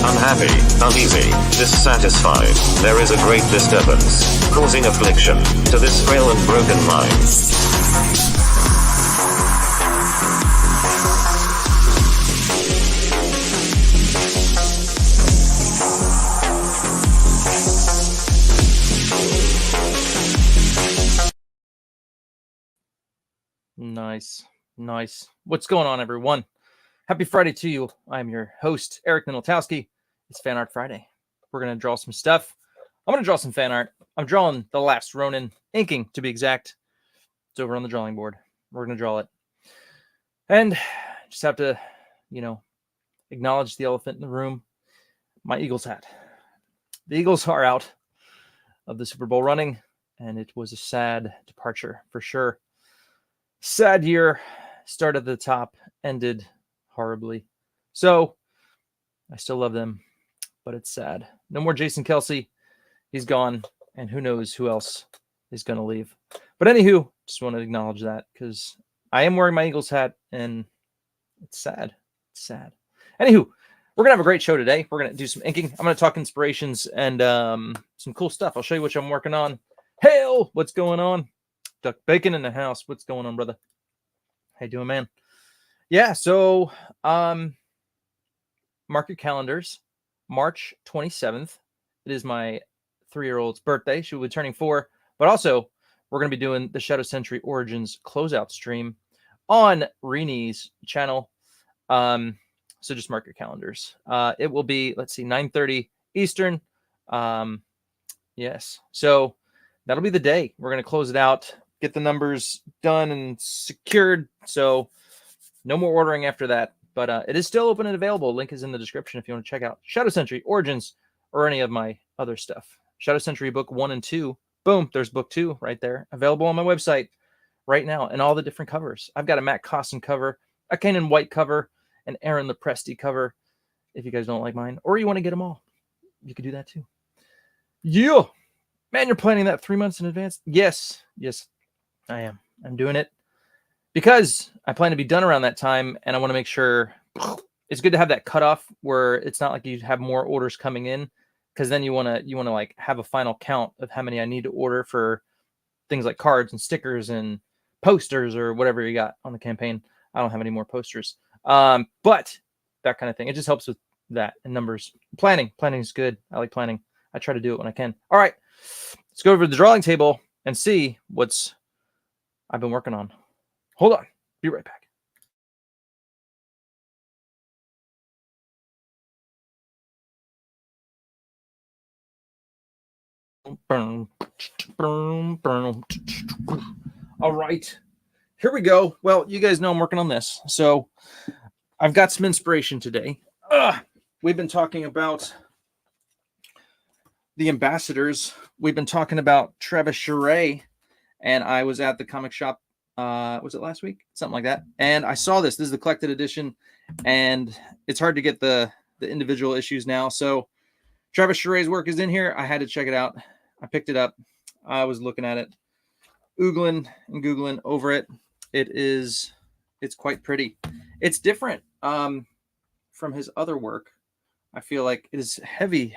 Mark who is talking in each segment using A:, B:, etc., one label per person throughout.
A: Unhappy, uneasy, dissatisfied, there is a great disturbance, causing affliction, to this frail and broken mind.
B: Nice. What's going on, everyone? Happy Friday to you. I'm your host, Eric Minoltowski. It's Fan Art Friday. We're going to draw some stuff. I'm going to draw some fan art. I'm drawing the last Ronin, inking to be exact. It's over on the drawing board. We're going to draw it. And just have to, acknowledge the elephant in the room. My Eagles hat. The Eagles are out of the Super Bowl running, and it was a sad departure for sure. Sad year. Started at the top, ended horribly. So I still love them, but it's sad. No more Jason Kelsey. He's gone, and who knows who else is going to leave. But anywho, just want to acknowledge that because I am wearing my Eagles hat, and it's sad. It's sad. Anywho, we're going to have a great show today. We're going to do some inking. I'm going to talk inspirations and some cool stuff. I'll show you what I'm working on. Hail! What's going on? Duck Bacon in the house. What's going on, brother? How you doing, man? Yeah, so mark your calendars. March 27th. It is my 3-year-old's birthday. She will be turning 4. But also, we're going to be doing the Shadow Sentry Origins closeout stream on Rini's channel. So just mark your calendars. It will be, 9:30 Eastern. Yes. So that'll be the day. We're going to close it out, get the numbers done and secured. So no more ordering after that. But it is still open and available. Link is in the description if you want to check out Shadow Sentry Origins or any of my other stuff. Shadow Sentry Book 1 and 2. Boom, there's Book 2 right there. Available on my website right now. And all the different covers. I've got a Matt Costin cover, a Kanan White cover, an Aaron Lepresti cover. If you guys don't like mine. Or you want to get them all. You could do that too. Yeah. Man, you're planning that 3 months in advance? Yes, I am. I'm doing it because I plan to be done around that time, and I want to make sure it's good to have that cutoff where it's not like you have more orders coming in, because then you want to like have a final count of how many I need to order for things like cards and stickers and posters or whatever you got on the campaign. I don't have any more posters, but that kind of thing. It just helps with that and numbers. Planning is good. I like planning. I try to do it when I can. All right, let's go over to the drawing table and see what's I've been working on. Hold on. Be right back. All right, here we go. Well, you guys know I'm working on this, so I've got some inspiration today. We've been talking about the ambassadors. We've been talking about Travis Charest, and I was at the comic shop. Was it last week? Something like that. And I saw this. This is the collected edition, and it's hard to get the individual issues now. So Travis Charest's work is in here. I had to check it out. I picked it up. I was looking at it, oogling and googling over it. It's quite pretty. It's different from his other work. I feel like it is heavy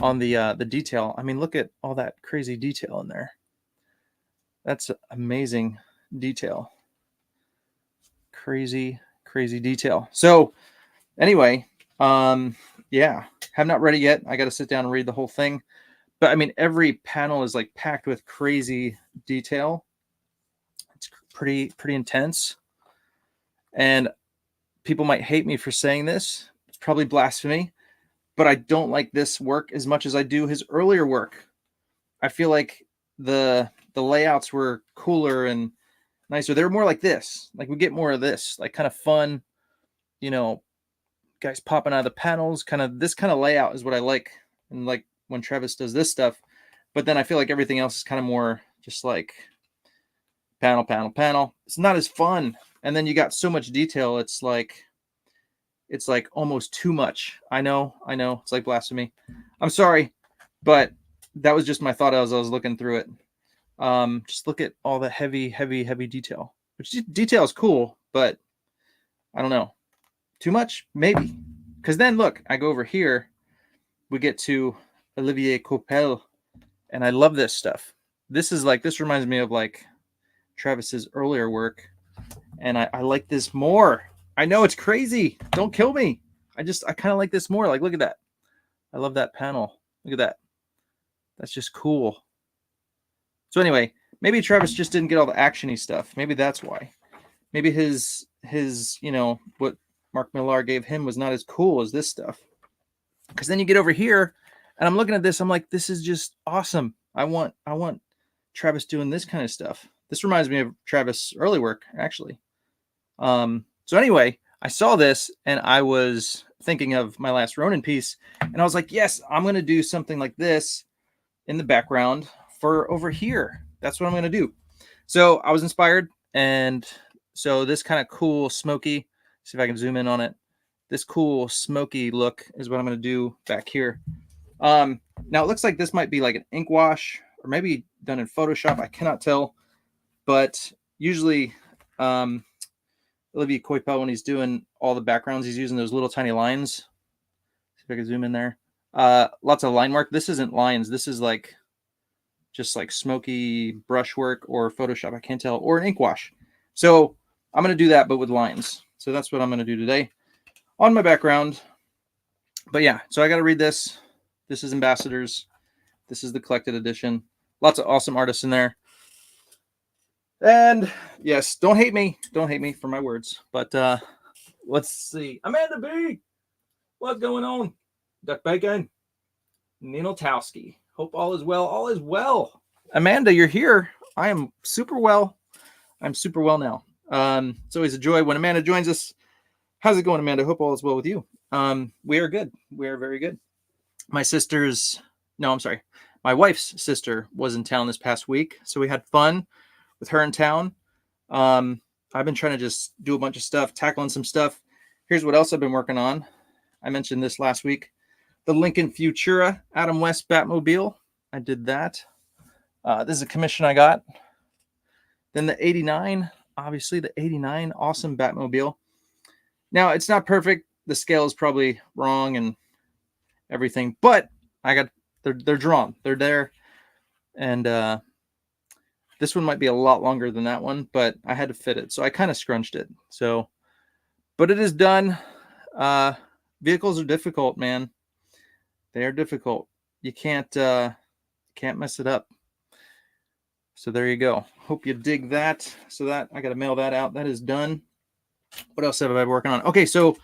B: on the detail. I mean, look at all that crazy detail in there. That's amazing detail. Crazy detail. So anyway, yeah, have not read it yet. I got to sit down and read the whole thing. But I mean, every panel is like packed with crazy detail. It's pretty intense. And people might hate me for saying this. It's probably blasphemy, but I don't like this work as much as I do his earlier work. I feel like the layouts were cooler and nicer. They were more like this. Like we get more of this, like kind of fun, you know, guys popping out of the panels. Kind of this kind of layout is what I like. And like when Travis does this stuff, but then I feel like everything else is kind of more just like panel. It's not as fun. And then you got so much detail. It's like almost too much. I know. It's like blasphemy. I'm sorry, but that was just my thought as I was looking through it. Just look at all the heavy detail. Which detail is cool, but I don't know. Too much? Maybe. Because then look, I go over here. We get to Olivier Coipel, and I love this stuff. This reminds me of like Travis's earlier work, and I like this more. I know it's crazy. Don't kill me. I kind of like this more. Like, look at that. I love that panel. Look at that. That's just cool. So anyway, maybe Travis just didn't get all the actiony stuff. Maybe that's why. Maybe his what Mark Millar gave him was not as cool as this stuff. Because then you get over here, and I'm looking at this. I'm like, this is just awesome. I want Travis doing this kind of stuff. This reminds me of Travis' early work, actually. So anyway, I saw this, and I was thinking of my last Ronin piece, and I was like, yes, I'm going to do something like this in the background for over here. That's what I'm going to do. So I was inspired, and so this kind of cool smoky, see if I can zoom in on it. This cool smoky look is what I'm going to do back here. Now it looks like this might be like an ink wash or maybe done in Photoshop. I cannot tell, but usually Olivier Coipel, when he's doing all the backgrounds, he's using those little tiny lines. See if I can zoom in there. Lots of line work. This isn't lines. This is like just like smoky brushwork or Photoshop. I can't tell, or an ink wash. So I'm going to do that, but with lines. So that's what I'm going to do today on my background. But yeah, so I got to read this. This is Ambassadors. This is the collected edition. Lots of awesome artists in there. And yes, don't hate me. Don't hate me for my words. But let's see. Amanda B. What's going on? Duck Bacon. Nino Towski. Hope all is well. All is well. Amanda, you're here. I am super well. I'm super well now. It's always a joy when Amanda joins us. How's it going, Amanda? Hope all is well with you. We are good. We are very good. My wife's sister was in town this past week, so we had fun with her in town. I've been trying to just do a bunch of stuff, tackling some stuff. Here's what else I've been working on. I mentioned this last week. The Lincoln Futura Adam West Batmobile. I did that. This is a commission I got. Then the 89, obviously the 89, awesome Batmobile. Now, it's not perfect. The scale is probably wrong and everything, but they're drawn. They're there. And this one might be a lot longer than that one, but I had to fit it. So I kind of scrunched it. So, but it is done. Vehicles are difficult, man. They are difficult. You can't mess it up. So there you go. Hope you dig that. So that I got to mail that out. That is done. What else have I been working on? Okay, so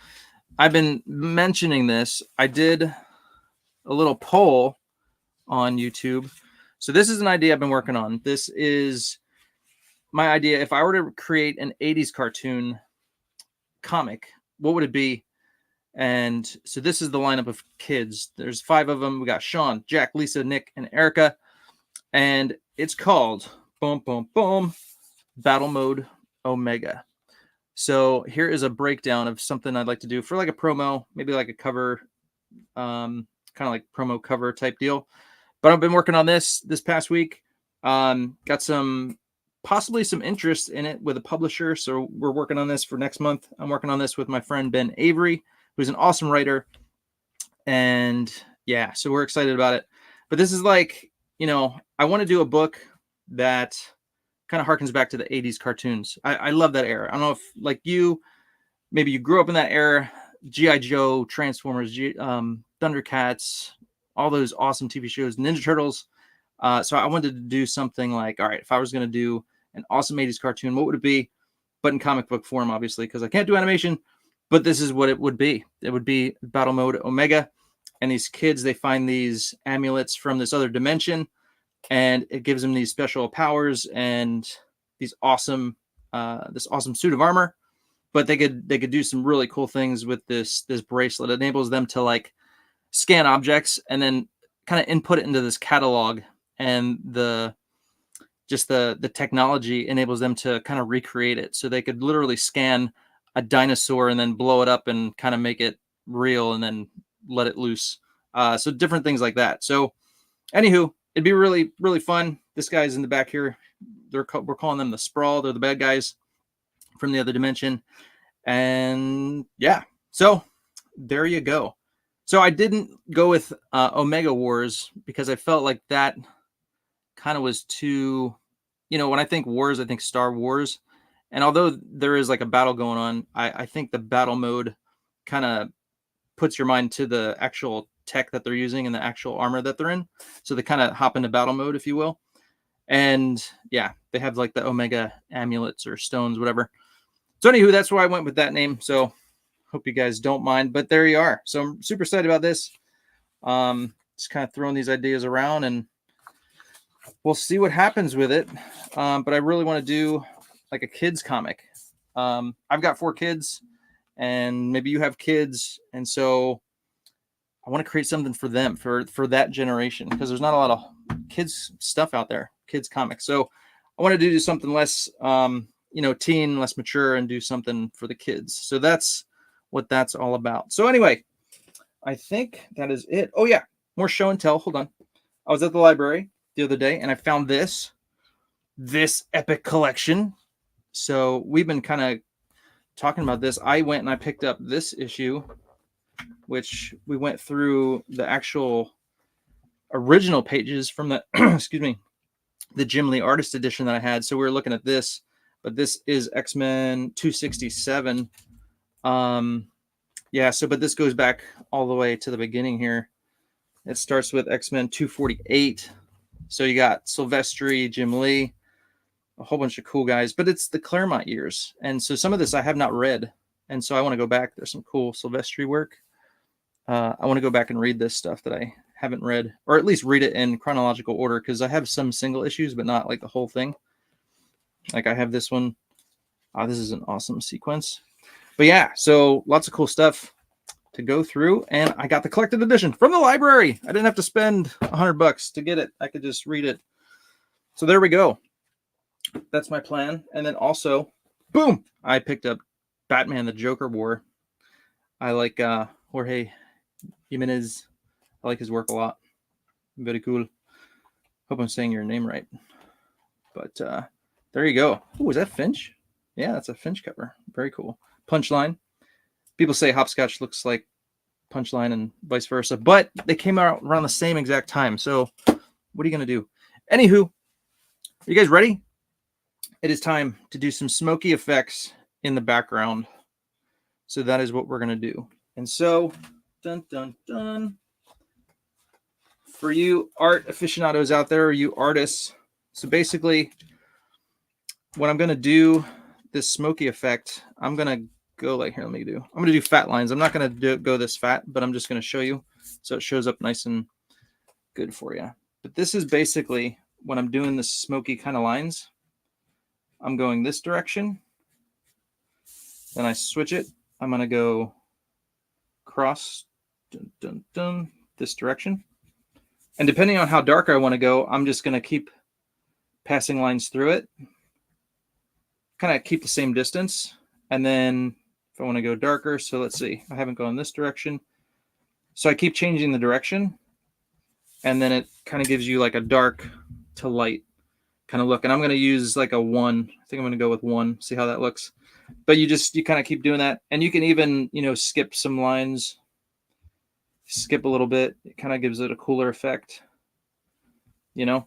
B: I've been mentioning this. I did a little poll on YouTube. So this is an idea I've been working on. This is my idea. If I were to create an 80s cartoon comic, what would it be? And so this is the lineup of kids. There's 5 of them. We got Sean, Jack, Lisa, Nick, and Erica. And it's called boom, boom, boom, Battle Mode Omega. So here is a breakdown of something I'd like to do for like a promo, maybe like a cover, kind of like promo cover type deal. But I've been working on this past week. Got possibly some interest in it with a publisher. So we're working on this for next month. I'm working on this with my friend Ben Avery, who's an awesome writer. And yeah, so we're excited about it. But this is like, I want to do a book that kind of harkens back to the 80s cartoons. I love that era. I don't know if like maybe you grew up in that era, G.I. Joe, Transformers, Thundercats, all those awesome TV shows, Ninja Turtles. So I wanted to do something like, all right, if I was going to do an awesome 80s cartoon, what would it be? But in comic book form, obviously, because I can't do animation. But this is what it would be. It would be Battle Mode Omega. And these kids, they find these amulets from this other dimension. And it gives them these special powers and these awesome, this awesome suit of armor. But they could do some really cool things with this bracelet. It enables them to like scan objects and then kind of input it into this catalog. And the technology enables them to kind of recreate it. So they could literally scan a dinosaur and then blow it up and kind of make it real and then let it loose. So different things like that. So anywho, it'd be really, really fun. This guy's in the back here. We're calling them the Sprawl. They're the bad guys from the other dimension. And yeah, so there you go. So I didn't go with Omega Wars because I felt like that kind of was too, when I think wars, I think Star Wars. And although there is like a battle going on, I think the battle mode kind of puts your mind to the actual tech that they're using and the actual armor that they're in. So they kind of hop into battle mode, if you will. And yeah, they have like the Omega amulets or stones, whatever. So anywho, that's why I went with that name. So hope you guys don't mind, but there you are. So I'm super excited about this. Just kind of throwing these ideas around and we'll see what happens with it. But I really want to do like a kids comic. I've got 4 kids and maybe you have kids. And so I want to create something for them, for that generation, because there's not a lot of kids stuff out there, kids comics. So I wanted to do something less, teen, less mature, and do something for the kids. So that's what that's all about. So anyway, I think that is it. Oh yeah, more show and tell. Hold on. I was at the library the other day and I found this epic collection. So we've been kind of talking about this. I went and I picked up this issue, which we went through the actual original pages from the, excuse me, the Jim Lee artist edition that I had. So we were looking at this, but this is X-Men 267. Yeah, so, but this goes back all the way to the beginning here. It starts with X-Men 248. So you got Silvestri, Jim Lee, a whole bunch of cool guys, but it's the Claremont years. And so some of this I have not read. And so I want to go back. There's some cool Silvestri work. I want to go back and read this stuff that I haven't read, or at least read it in chronological order, because I have some single issues, but not like the whole thing. Like I have this one. This is an awesome sequence. But yeah, so lots of cool stuff to go through. And I got the collected edition from the library. I didn't have to spend $100 to get it. I could just read it. So there we go. That's my plan. And then also, boom, I picked up Batman the Joker War. I like Jorge Jimenez. I like his work a lot. Very cool. Hope I'm saying your name right. But there you go. Oh, is that Finch? Yeah, that's a Finch cover. Very cool. Punchline. People say Hopscotch looks like Punchline and vice versa, but they came out around the same exact time. So what are you going to do? Anywho, are you guys ready? It is time to do some smoky effects in the background. So that is what we're going to do. And so, dun, dun, dun. For you art aficionados out there, or you artists, so basically what I'm going to do, this smoky effect, I'm going to go like here. I'm going to do fat lines. I'm not going to go this fat, but I'm just going to show you so it shows up nice and good for you. But this is basically when I'm doing the smoky kind of lines, I'm going this direction. Then I switch it. I'm going to go cross this direction. And depending on how dark I want to go, I'm just going to keep passing lines through it. Kind of keep the same distance. And then if I want to go darker, so let's see, I haven't gone this direction. So I keep changing the direction. And then it kind of gives you like a dark to light kind of look. And I'm going to use like a 1. I think I'm going to go with 1, see how that looks. But you kind of keep doing that. And you can even, skip some lines, skip a little bit. It kind of gives it a cooler effect, And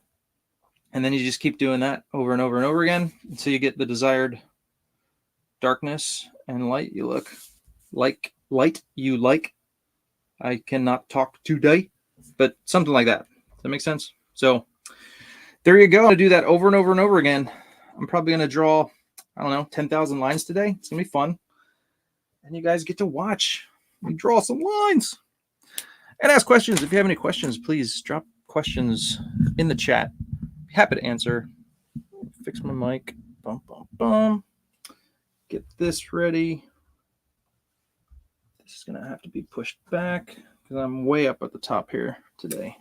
B: then you just keep doing that over and over and over again until you get the desired darkness and light you like. I cannot talk today, but something like that. Does that make sense? So there you go. I'm going to do that over and over and over again. I'm probably going to draw, 10,000 lines today. It's going to be fun. And you guys get to watch me draw some lines and ask questions. If you have any questions, please drop questions in the chat. Be happy to answer. Fix my mic. Bum, bum, bum. Get this ready. This is going to have to be pushed back because I'm way up at the top here today.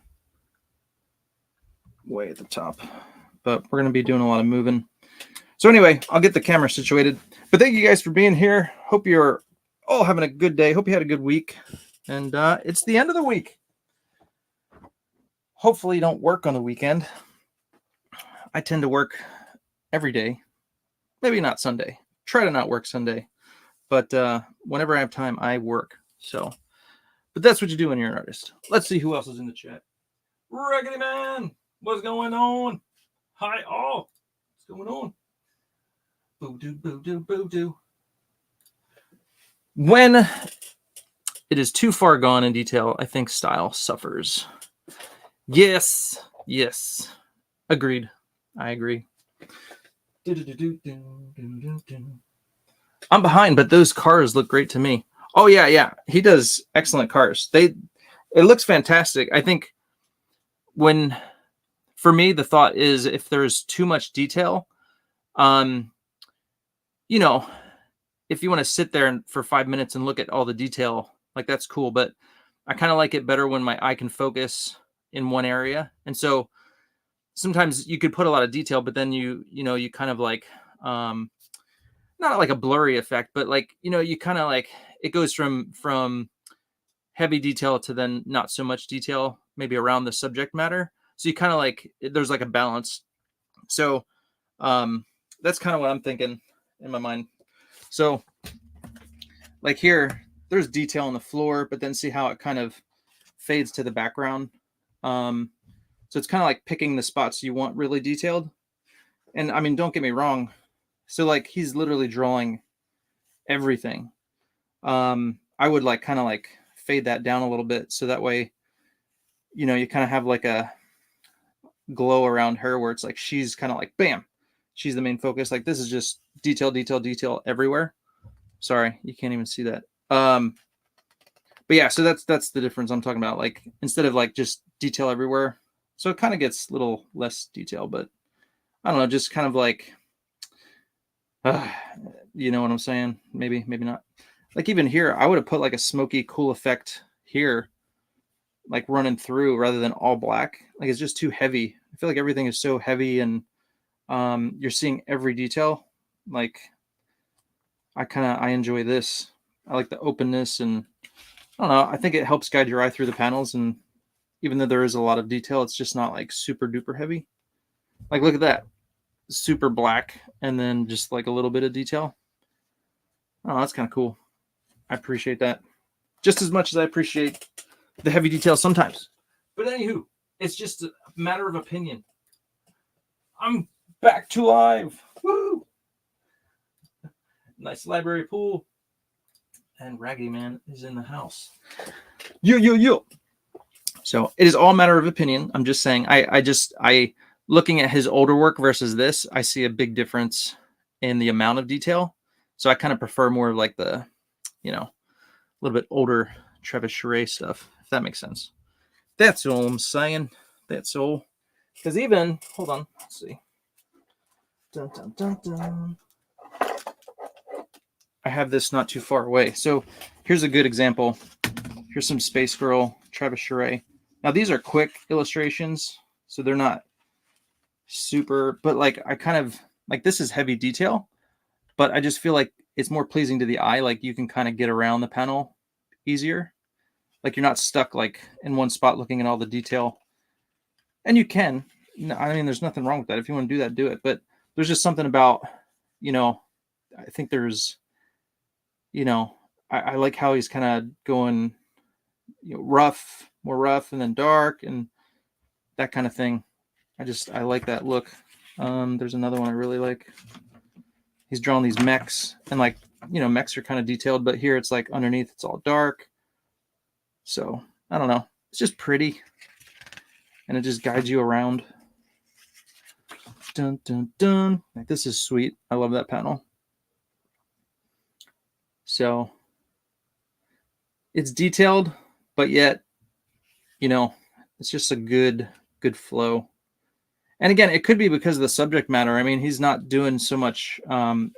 B: Way at the top. But we're going to be doing a lot of moving. So anyway, I'll get the camera situated. But thank you guys for being here. Hope you're all having a good day. Hope you had a good week. And it's the end of the week. Hopefully you don't work on the weekend. I tend to work every day. Maybe not Sunday. Try to not work Sunday. But whenever I have time, I work. So, but that's what you do when you're an artist. Let's see who else is in the chat. Raggedy Man, what's going on? Hi all. What's going on? Boo doo, boo doo, boo doo. When it is too far gone in detail, I think style suffers. Yes. Agreed. I agree. I'm behind, but those cars look great to me. Oh yeah. He does excellent cars. It looks fantastic. I think for me, the thought is if there's too much detail, if you want to sit there for 5 minutes and look at all the detail, like that's cool. But I kind of like it better when my eye can focus in one area. And so sometimes you could put a lot of detail, but then you kind of like, not like a blurry effect, but like, you kind of like, it goes from heavy detail to then not so much detail, maybe around the subject matter. So you kind of like, there's like a balance. So that's kind of what I'm thinking in my mind. So like here, there's detail on the floor, but then see how it kind of fades to the background. So it's kind of like picking the spots you want really detailed. And I mean, don't get me wrong. So like he's literally drawing everything. I would like kind of like fade that down a little bit. So that way, you kind of have like a glow around her where it's like, she's kind of like, bam, she's the main focus. Like this is just detail everywhere. Sorry, you can't even see that. But yeah, so that's the difference I'm talking about. Like instead of like just detail everywhere. So it kind of gets a little less detail, but I don't know, just kind of like, you know what I'm saying? Maybe not. Like even here, I would have put like a smoky, cool effect here, like running through rather than all black. Like it's just too heavy. I feel like everything is so heavy and you're seeing every detail. Like I enjoy this. I like the openness and I don't know. I think it helps guide your eye through the panels. And even though there is a lot of detail, it's just not like super duper heavy. Like look at that. Super black and then just like a little bit of detail. Oh, that's kind of cool. I appreciate that just as much as I appreciate the heavy detail sometimes. But anywho, it's just a matter of opinion. I'm back to live. Woo! Nice library pool. And Raggedy Man is in the house. Yo. So it is all a matter of opinion. I'm just saying, I looking at his older work versus this, I see a big difference in the amount of detail. So I kind of prefer more of like the, a little bit older Travis Charest stuff, if that makes sense. That's all I'm saying. That's all. Because even, hold on, let's see. Dun, dun, dun, dun. I have this not too far away. So here's a good example. Here's some Space Girl, Travis Charest. Now these are quick illustrations, so they're not super, but like I kind of, like this is heavy detail, but I just feel like it's more pleasing to the eye. Like you can kind of get around the panel easier. Like you're not stuck like in one spot looking at all the detail. And you can. I mean, there's nothing wrong with that. If you want to do that, do it. But there's just something about, you know, I think there's, you know, I like how he's kind of going, you know, rough, more rough, and then dark, and that kind of thing. I like that look. There's another one I really like. He's drawing these mechs, and like, you know, mechs are kind of detailed, but here it's like underneath it's all dark. So I don't know. It's just pretty, and it just guides you around. Dun dun dun. Like this is sweet. I love that panel. So it's detailed, but yet, you know, it's just a good flow. And again, it could be because of the subject matter. I mean, he's not doing so much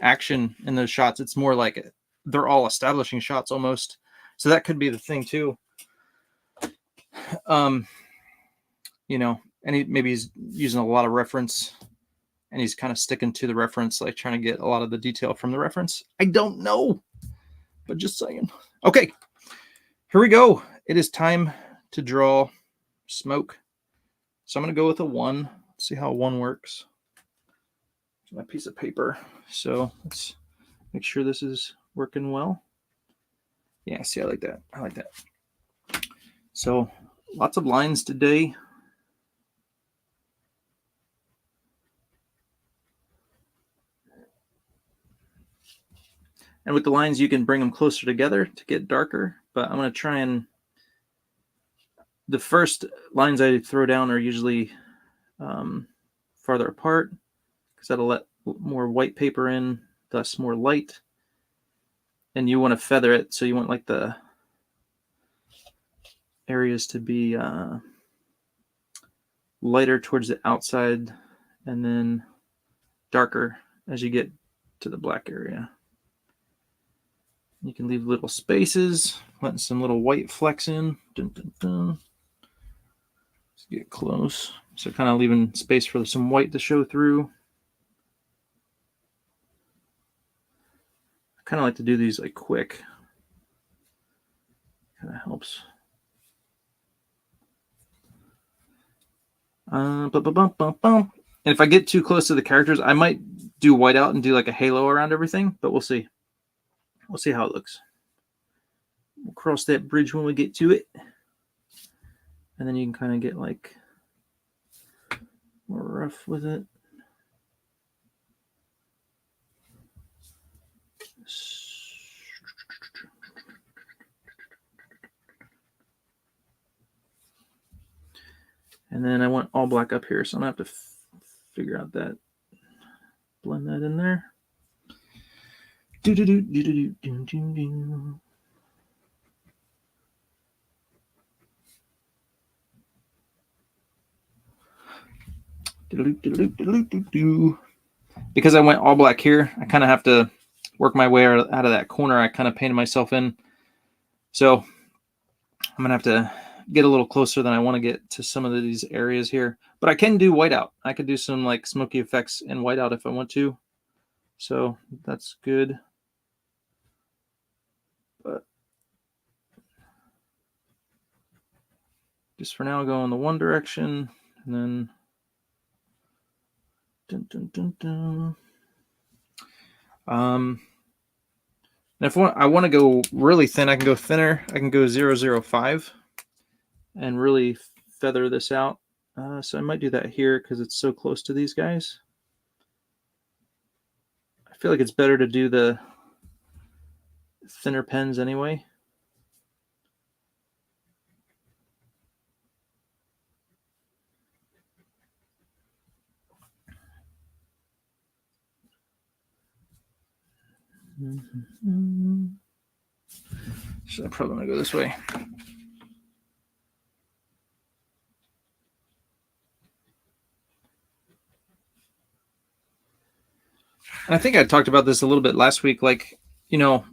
B: action in those shots. It's more like they're all establishing shots almost. So that could be the thing too. You know, and maybe he's using a lot of reference, and he's kind of sticking to the reference, like trying to get a lot of the detail from the reference. I don't know, but just saying. Okay, here we go. It is time to draw smoke. So I'm going to go with a 1. Let's see how a 1 works. Here's my piece of paper. So let's make sure this is working well. Yeah, see, I like that. I like that. So lots of lines today. And with the lines, you can bring them closer together to get darker. But I'm going to try and... The first lines I throw down are usually farther apart, because that'll let more white paper in, thus more light. And you want to feather it, so you want like the areas to be lighter towards the outside and then darker as you get to the black area. You can leave little spaces, letting some little white flecks in. Dun, dun, dun. Let's get close. So kind of leaving space for some white to show through. I kind of like to do these like quick. Kind of helps. And if I get too close to the characters, I might do white out and do like a halo around everything, but we'll see. We'll see how it looks. We'll cross that bridge when we get to it. And then you can kind of get like more rough with it. And then I want all black up here, so I'm going to have to figure out that. Blend that in there. Because I went all black here, I kind of have to work my way out of that corner I kind of painted myself in. So I'm going to have to get a little closer than I want to get to some of these areas here. But I can do whiteout. I could do some like smoky effects in whiteout if I want to. So that's good. But just for now, go in the one direction and then and if I want to go really thin, I can go thinner. I can go 0.05 and really feather this out. So I might do that here because it's so close to these guys. I feel like it's better to do the thinner pens anyway. So I'm probably going to go this way. I think I talked about this a little bit last week. Like, you know,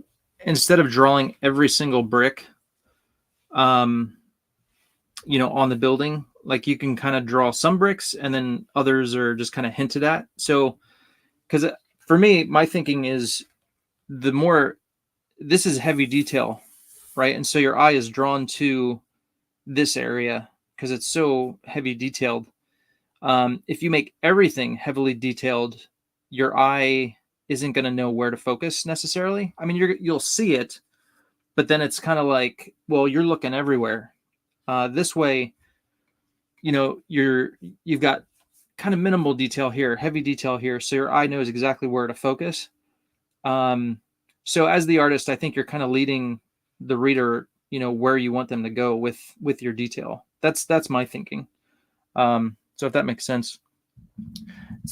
B: instead of drawing every single brick, you know, on the building, like you can kind of draw some bricks and then others are just kind of hinted at. So, because for me, my thinking is the more this is heavy detail, right? And so your eye is drawn to this area because it's so heavy detailed. If you make everything heavily detailed, your eye isn't going to know where to focus necessarily. I mean, you'll see it, but then it's kind of like, well, you're looking everywhere. This way, you know, you've got kind of minimal detail here, heavy detail here, so your eye knows exactly where to focus. So as the artist, I think you're kind of leading the reader, you know, where you want them to go with your detail. That's my thinking. So if that makes sense,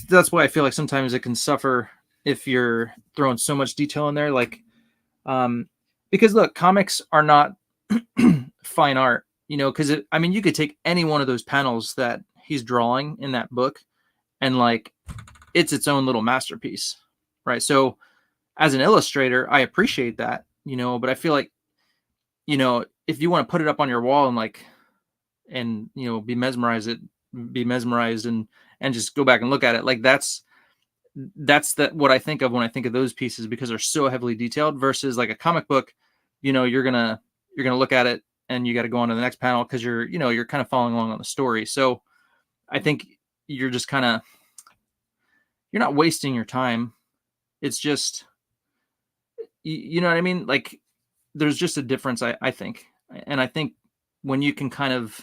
B: that's why I feel like sometimes it can suffer if you're throwing so much detail in there. Like, because look, comics are not fine art, you know, because I mean, you could take any one of those panels that he's drawing in that book and like it's its own little masterpiece, right? So as an illustrator, I appreciate that, you know, but I feel like, you know, if you want to put it up on your wall and like, and, you know, be mesmerized and just go back and look at it, like that's what I think of when I think of those pieces, because they're so heavily detailed versus like a comic book, you know, you're gonna look at it and you got to go on to the next panel because you're kind of following along on the story. So I think you're just kind of, you're not wasting your time. It's just, you know what I mean? Like there's just a difference, I think. And I think when you can kind of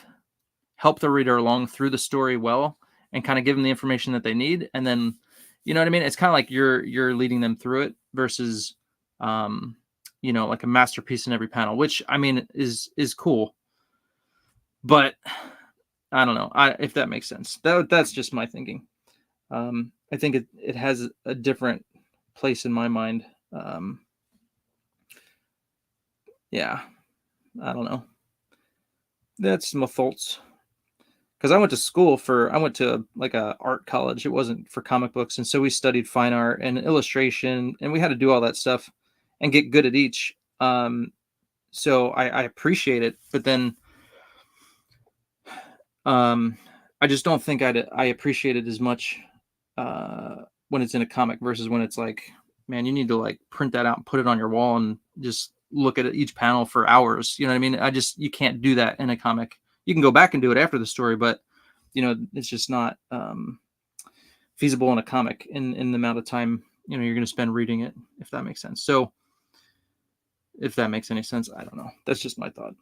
B: help the reader along through the story well and kind of give them the information that they need, and then, you know what I mean? It's kind of like you're leading them through it versus, you know, like a masterpiece in every panel, which I mean is cool. But I don't know if that makes sense. That's just my thinking. I think it has a different place in my mind. Yeah, I don't know. That's my thoughts. Because I went to like a art college. It wasn't for comic books. And so we studied fine art and illustration, and we had to do all that stuff and get good at each. So I appreciate it, but then I just don't think I appreciate it as much when it's in a comic versus when it's like, man, you need to like print that out and put it on your wall and just look at each panel for hours. You know what I mean? You can't do that in a comic. You can go back and do it after the story, but you know, it's just not feasible in a comic in the amount of time, you know, you're going to spend reading it, if that makes sense. So if that makes any sense, I don't know. That's just my thought.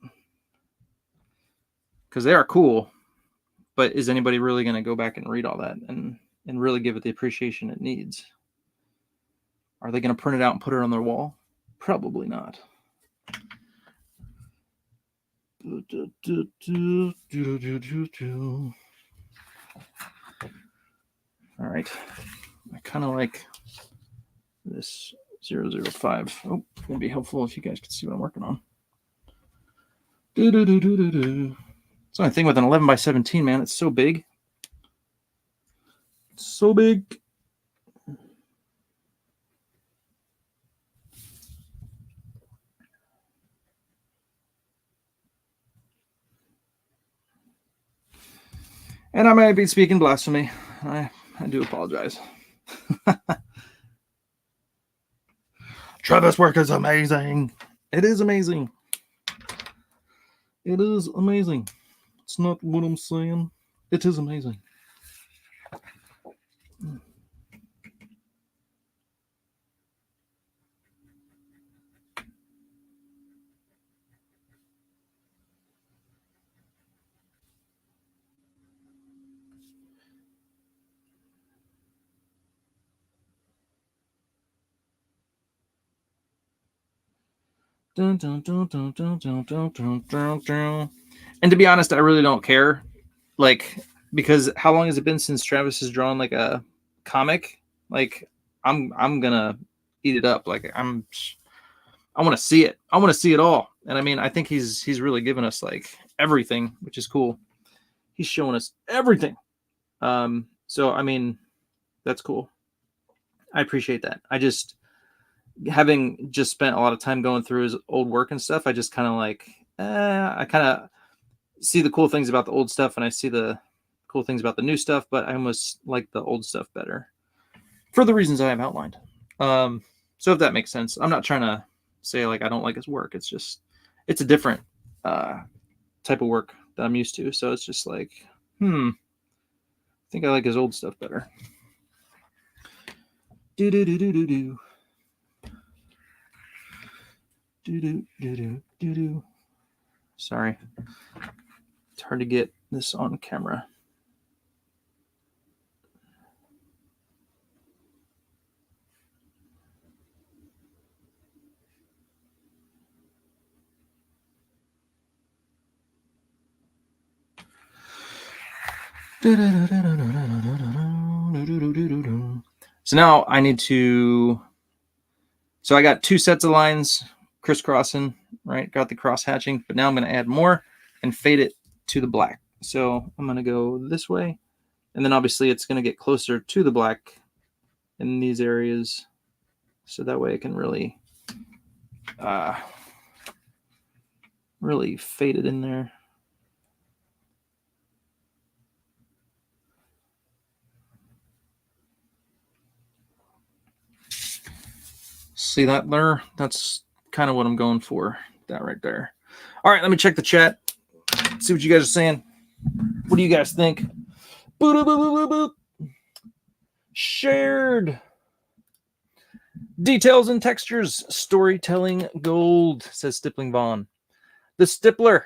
B: Because they are cool, but is anybody really going to go back and read all that and really give it the appreciation it needs? Are they going to print it out and put it on their wall? Probably not. All right. I kind of like this 005. Oh, it's going to be helpful if you guys can see what I'm working on. It's the only thing with an 11x17, man. It's so big. It's so big. And I might be speaking blasphemy. I do apologize. Trevor's work is amazing. It is amazing. It is amazing. It's not what I'm saying. It is amazing. Dun, dun, dun, dun, dun, dun, dun, dun, dun, dun. And to be honest, I really don't care. Like, because how long has it been since Travis has drawn like a comic? Like, I'm gonna eat it up. Like, I want to see it. I want to see it all. And I mean, I think he's really given us like everything, which is cool. He's showing us everything. So I mean, that's cool. appreciate that. I just, having just spent a lot of time going through his old work and stuff, I just kind of like, I kind of see the cool things about the old stuff and I see the cool things about the new stuff, but I almost like the old stuff better for the reasons I have outlined. So if that makes sense, I'm not trying to say like I don't like his work. It's just, it's a different type of work that I'm used to. So it's just like, I think I like his old stuff better. Do do do do do do. Do do do do do do. Sorry, it's hard to get this on camera. So now I need to, so I got 2 sets of lines crisscrossing, right? Got the cross hatching, but now I'm going to add more and fade it to the black. So I'm going to go this way, and then obviously it's going to get closer to the black in these areas. So that way I can really, really fade it in there. See that there? That's kind of what I'm going for. That right there. All right, let me check the chat. See what you guys are saying. What do you guys think? Boop, boop, boop, boop, boop. Shared. Details and textures. Storytelling gold, says Stippling Vaughn. The Stippler.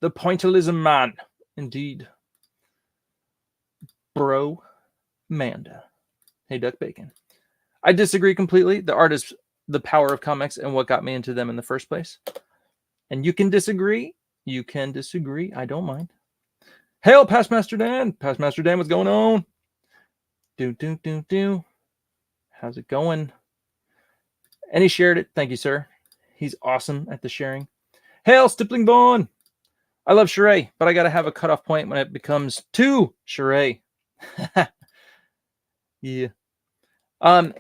B: The pointillism man. Indeed. Bro Manda. Hey, Duck Bacon. I disagree completely. The art is the power of comics and what got me into them in the first place. And you can disagree. You can disagree. I don't mind. Hail, Past Master Dan. Past Master Dan, what's going on? Do. How's it going? And he shared it. Thank you, sir. He's awesome at the sharing. Hail, Stippling Vaughn. I love Sheree, but I got to have a cutoff point when it becomes too Sheree. Yeah. I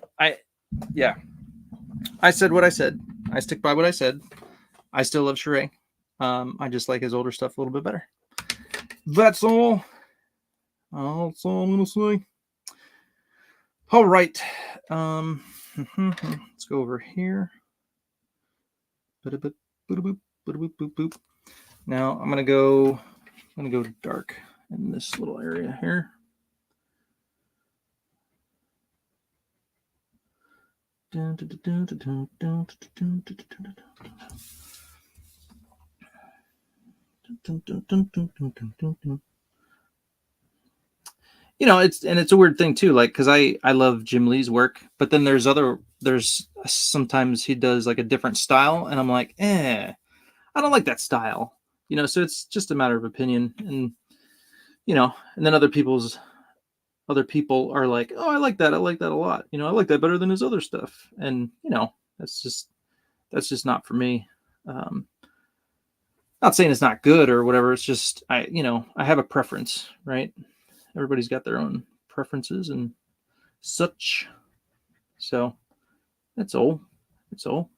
B: said what I said. I stick by what I said. I still love Sheree. I just like his older stuff a little bit better. That's all. That's all I'm gonna say. All right. Let's go over here. Now I'm gonna go dark in this little area here. You know, it's a weird thing too, like, because I love Jim Lee's work, but then there's sometimes he does like a different style, and I'm like, I don't like that style, you know. So it's just a matter of opinion, and you know, and then other people are like, oh, I like that a lot, you know, I like that better than his other stuff, and you know, that's just not for me. Not saying it's not good or whatever. It's just I have a preference, right? Everybody's got their own preferences and such. So that's all. It's all.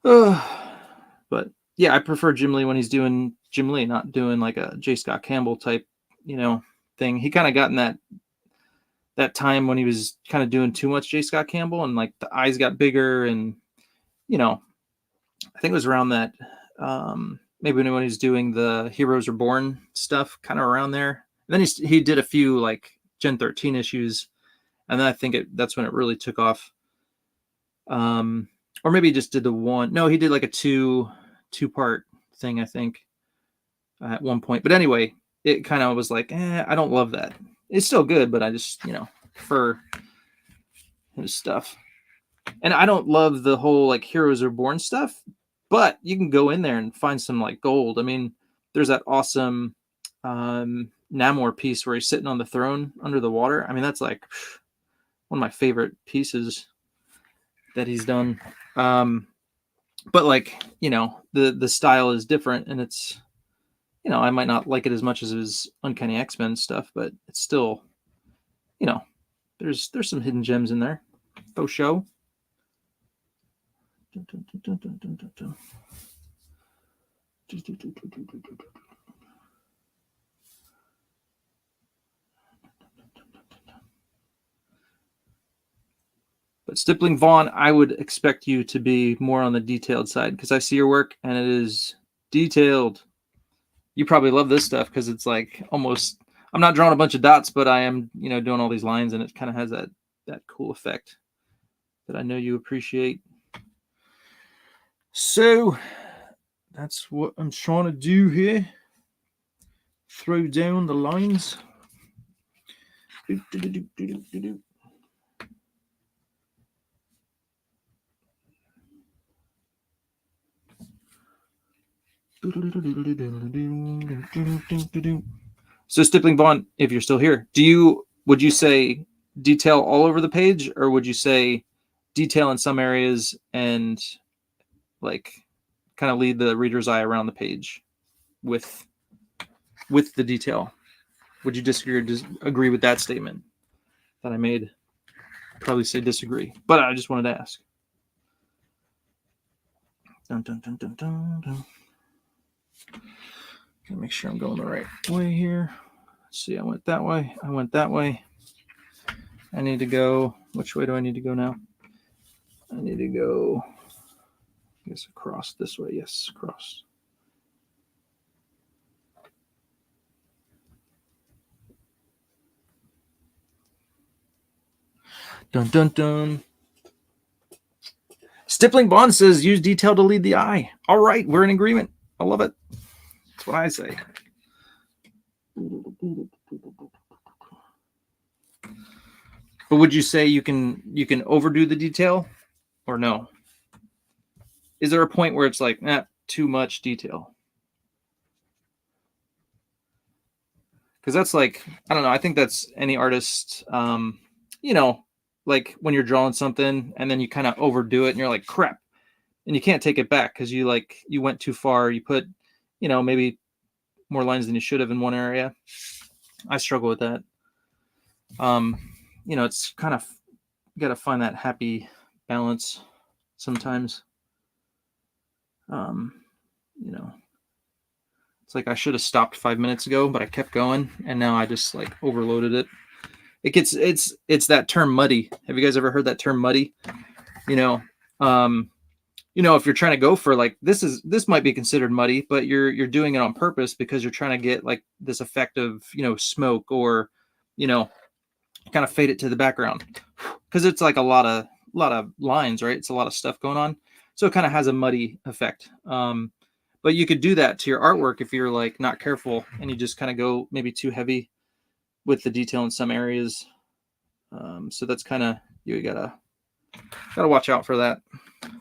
B: But yeah, I prefer Jim Lee when he's doing Jim Lee, not doing like a J. Scott Campbell type, you know, thing. He kind of got in that time when he was kind of doing too much J. Scott Campbell, and like the eyes got bigger, and you know, I think it was around that maybe when he was doing the Heroes Reborn stuff, kind of around there. And then he did a few like Gen 13 issues, and then I think that's when it really took off. Or maybe he just did the one. No, he did like a two-part thing, I think, at one point. But anyway, it kind of was like, I don't love that. It's still good, but I just, you know, prefer his stuff. And I don't love the whole like Heroes Reborn stuff, but you can go in there and find some like gold. I mean, there's that awesome Namor piece where he's sitting on the throne under the water. I mean, that's like one of my favorite pieces that he's done. But like, you know, the style is different, and it's, you know, I might not like it as much as his Uncanny X-Men stuff, but it's still, you know, There's some hidden gems in there. Faux show. But Stippling Vaughn, I would expect you to be more on the detailed side because I see your work and it is detailed. You probably love this stuff because it's like almost, I'm not drawing a bunch of dots, but I am, doing all these lines and it kind of has that cool effect that I know you appreciate. So that's what I'm trying to do here. Throw down the lines. So Stippling Vaughn, if you're still here, would you say detail all over the page, or would you say detail in some areas and like kind of lead the reader's eye around the page with the detail? Would you disagree or agree with that statement that I made? Probably say disagree, but I just wanted to ask. Dun, dun, dun, dun, dun, dun. Gotta make sure I'm going the right way here. Let's see, I went that way. I went that way. I need to go. Which way do I need to go now? I need to go, I guess, across this way. Yes, across. Dun, dun, dun. Stippling Bond says, use detail to lead the eye. All right, we're in agreement. I love it. That's what I say. But would you say you can overdo the detail or no? Is there a point where it's like, too much detail? Because that's like, I don't know. I think that's any artist, like when you're drawing something and then you kind of overdo it and you're like, crap. And you can't take it back because you went too far. You put, maybe more lines than you should have in one area. I struggle with that. It's kind of, you got to find that happy balance sometimes. It's like I should have stopped 5 minutes ago, but I kept going and now I just like overloaded it. It's that term muddy. Have you guys ever heard that term muddy? If you're trying to go for like, this might be considered muddy, but you're doing it on purpose because you're trying to get like this effect of, smoke or, kind of fade it to the background because it's like a lot of lines, right? It's a lot of stuff going on. So it kind of has a muddy effect. But you could do that to your artwork if you're like not careful and you just kind of go maybe too heavy with the detail in some areas. So that's kind of, you gotta watch out for that. And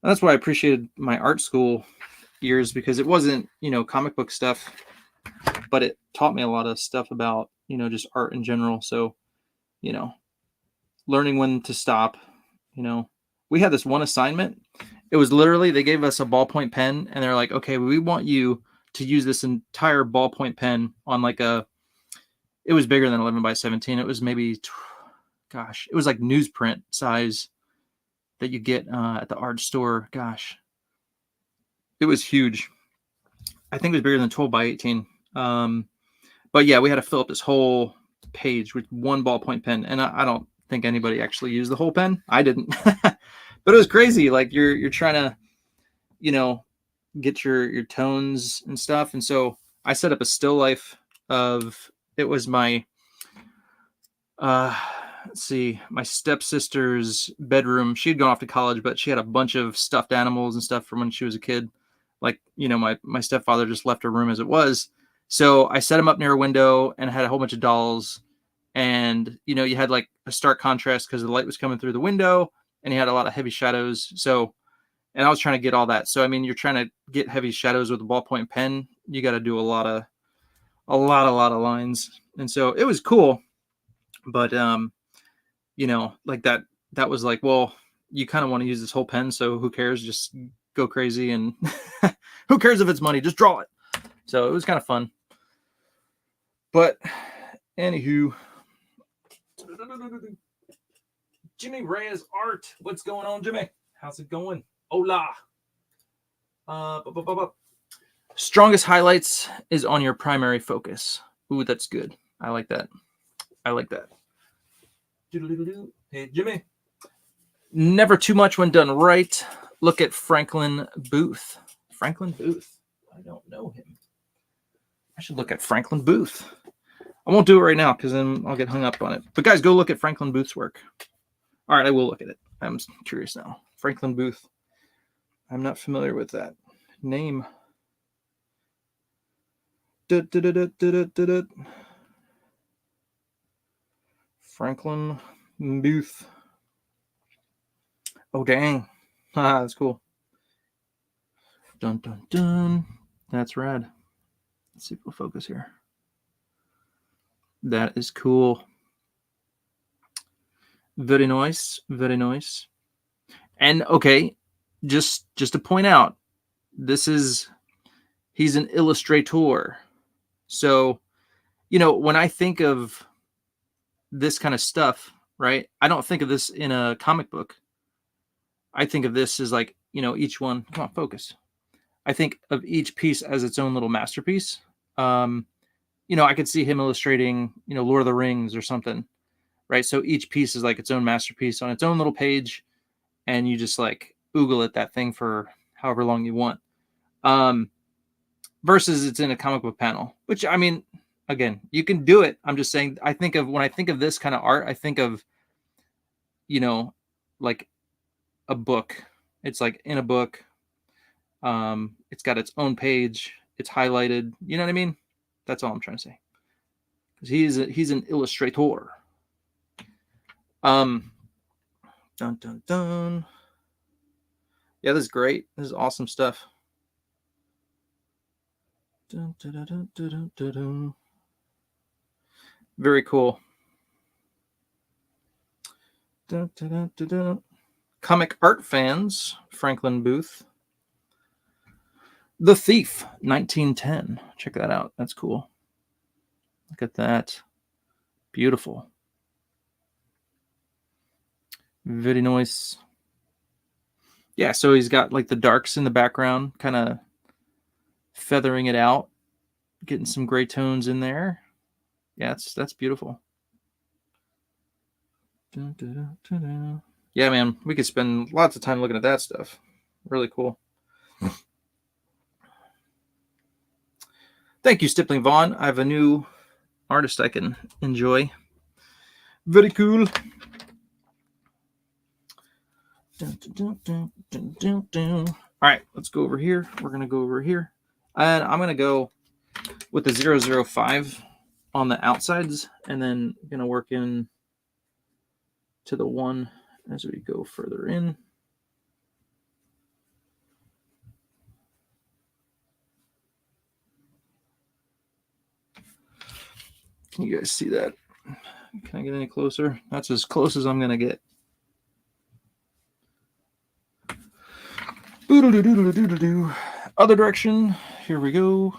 B: that's why I appreciated my art school years because it wasn't, comic book stuff, but it taught me a lot of stuff about, just art in general. So, learning when to stop, we had this one assignment. It was literally, they gave us a ballpoint pen and they're like, okay, we want you to use this entire ballpoint pen on it was bigger than 11 by 17. It was maybe, it was like newsprint size that you get at the art store. Gosh, it was huge. I think it was bigger than 12 by 18. But yeah, we had to fill up this whole page with one ballpoint pen. And I don't think anybody actually used the whole pen. I didn't. But it was crazy. Like you're trying to, get your tones and stuff. And so I set up a still life of, it was my, my stepsister's bedroom. She had gone off to college, but she had a bunch of stuffed animals and stuff from when she was a kid. Like, my stepfather just left her room as it was. So I set him up near a window and had a whole bunch of dolls. And, you had like a stark contrast because the light was coming through the window and you had a lot of heavy shadows. So, and I was trying to get all that. So, I mean, you're trying to get heavy shadows with a ballpoint pen. You got to do a lot of lines. And so it was cool. But, like that was like, well, you kind of want to use this whole pen. So who cares? Just go crazy. And who cares if it's money? Just draw it. So it was kind of fun. But anywho, Jimmy Reyes art. What's going on, Jimmy? How's it going? Hola. Strongest highlights is on your primary focus. Ooh, that's good. I like that. I like that. Hey, Jimmy. Never too much when done right. Look at Franklin Booth. Franklin Booth. I don't know him. I should look at Franklin Booth. I won't do it right now because then I'll get hung up on it. But guys, go look at Franklin Booth's work. All right, I will look at it. I'm curious now. Franklin Booth. I'm not familiar with that name. Franklin Booth. Oh, dang. Ah, that's cool. Dun, dun, dun. That's rad. Let's see if we'll focus here. That is cool. Very nice. Very nice. And okay, just to point out, he's an illustrator. So, when I think of this kind of stuff, right? I don't think of this in a comic book. I think of this as like, each one. Come on, focus. I think of each piece as its own little masterpiece. I could see him illustrating, Lord of the Rings or something, right? So each piece is like its own masterpiece on its own little page, and you just like oogle at that thing for however long you want. Versus it's in a comic book panel, which I mean, again, you can do it. I'm just saying, when I think of this kind of art, I think of, like a book. It's like in a book. It's got its own page. It's highlighted. You know what I mean? That's all I'm trying to say. Because he's an illustrator. Dun dun dun. Yeah, this is great. This is awesome stuff. Dun, dun, dun, dun, dun, dun, dun. Very cool. Dun, dun, dun, dun, dun. Comic art fans, Franklin Booth. The Thief, 1910. Check that out. That's cool. Look at that. Beautiful. Very nice. Yeah, so he's got like the darks in the background, kind of feathering it out, getting some gray tones in there. Yeah, that's beautiful. Dun, dun, dun, dun, dun. Yeah, man, we could spend lots of time looking at that stuff. Really cool. Thank you, Stippling Vaughn. I have a new artist I can enjoy. Very cool. Dun, dun, dun, dun, dun, dun. All right, let's go over here. We're going to go over here. And I'm going to go with the 005 on the outsides, and then going to work in to the 1 as we go further in. Can you guys see that? Can I get any closer? That's as close as I'm going to get. Other direction. Here we go.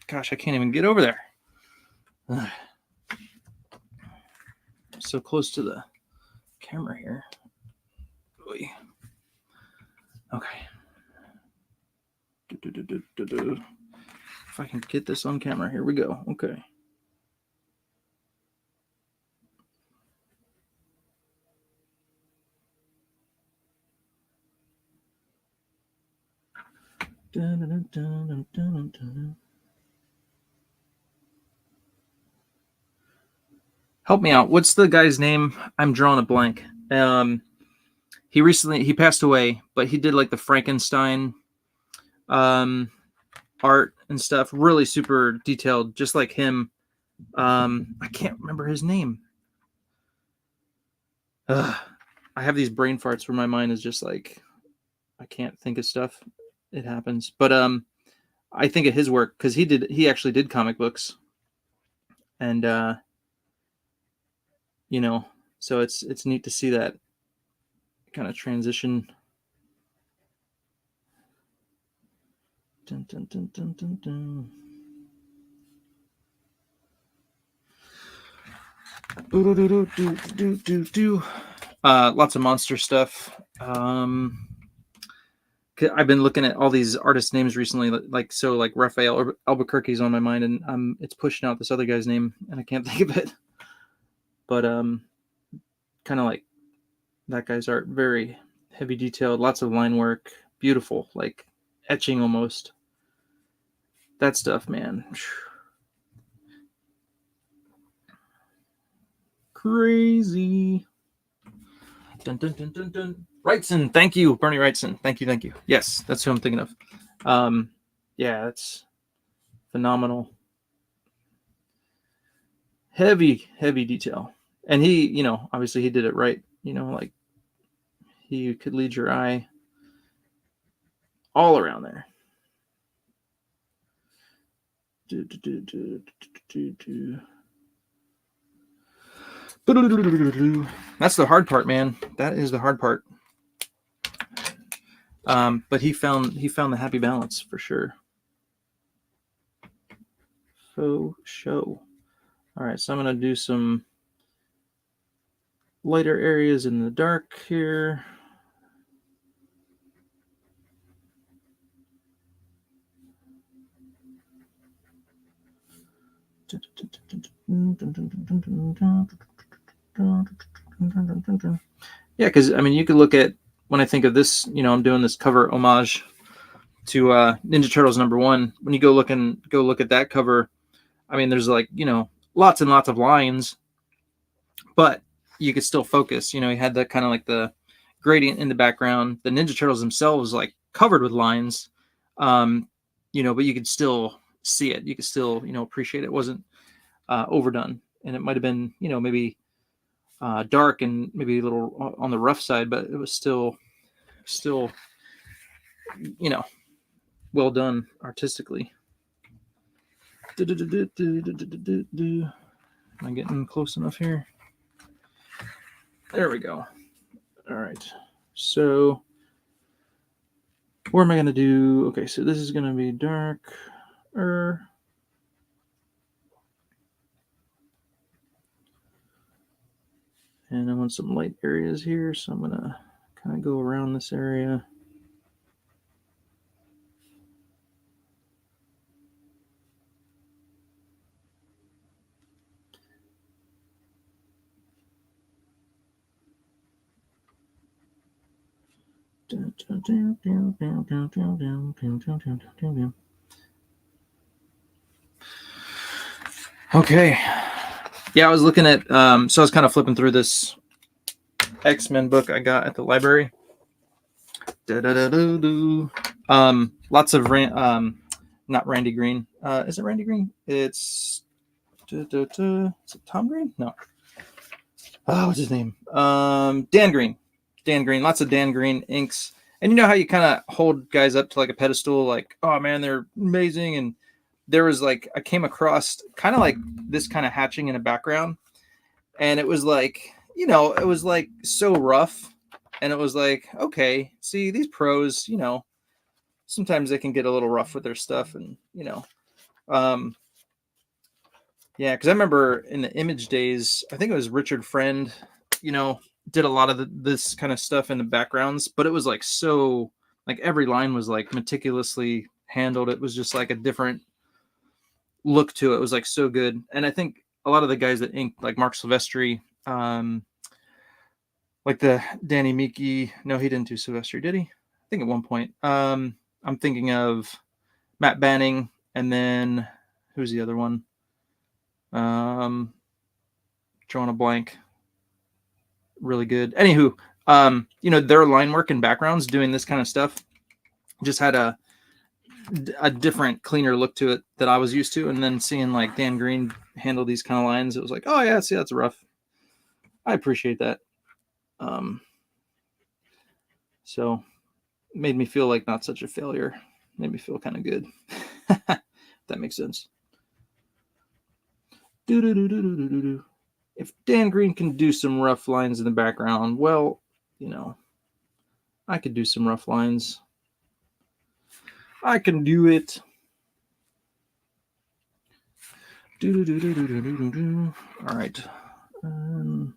B: Gosh, I can't even get over there. So close to the camera here. Okay. If I can get this on camera, here we go. Okay. Help me out. What's the guy's name? I'm drawing a blank. He passed away, but he did like the Frankenstein art and stuff. Really super detailed, just like him. I can't remember his name. I have these brain farts where my mind is just like, I can't think of stuff. It happens. But I think of his work because he actually did comic books. And so it's neat to see that kind of transition. Dun, dun, dun, dun, dun, dun. Lots of monster stuff. I've been looking at all these artist names recently, like Raphael Albuquerque's on my mind, and it's pushing out this other guy's name, and I can't think of it. But kind of like that guy's art, very heavy detailed, lots of line work, beautiful, like etching almost. That stuff, man. Crazy. Dun, dun, dun, dun, dun. Wrightson, thank you, Bernie Wrightson. Thank you. Yes, that's who I'm thinking of. Yeah, that's phenomenal. Heavy detail. And he, obviously he did it right. Like he could lead your eye all around there. That's the hard part, man. That is the hard part. But he found the happy balance for sure. Faux show. All right, so I'm gonna do some lighter areas in the dark here. Yeah, because you could look at, when I think of this, I'm doing this cover homage to Ninja Turtles #1. When you go look at that cover, there's lots and lots of lines, but you could still focus. You had that kind of like the gradient in the background. The Ninja Turtles themselves like covered with lines, but you could still see it. You could still appreciate it. It wasn't overdone, and it might have been maybe dark and maybe a little on the rough side, but it was still well done artistically. Am I getting close enough here? There we go. All right. So what am I going to do? Okay, so this is going to be darker. And I want some light areas here, so I'm going to kind of go around this area. Okay. Yeah, I was looking at, so I was kind of flipping through this X-Men book I got at the library. Lots of, not Randy Green. Is it Randy Green? Is it Tom Green? No. Oh, what's his name? Dan Green. Lots of Dan Green inks. And you know how you kind of hold guys up to like a pedestal, like, oh man, they're amazing. And there was like, I came across kind of like this kind of hatching in the background. And it was like, it was like so rough. And it was like, okay, see, these pros, sometimes they can get a little rough with their stuff. And, yeah, because I remember in the Image days, I think it was Richard Friend, did a lot of this kind of stuff in the backgrounds, but it was like so, like every line was like meticulously handled. It was just like a different look to it. It was like so good. And I think a lot of the guys that inked, like Mark Silvestri, like the Danny Miki, no, he didn't do Silvestri, did he? I think at one point. I'm thinking of Matt Banning, and then who's the other one? Drawing a blank. Really good. Anywho, their line work and backgrounds doing this kind of stuff just had a different, cleaner look to it that I was used to. And then seeing like Dan Green handle these kind of lines, it was like, oh yeah, see, that's rough. I appreciate that. So it made me feel like not such a failure. Made me feel kind of good. That makes sense. If Dan Green can do some rough lines in the background, well, I could do some rough lines. I can do it. All right. And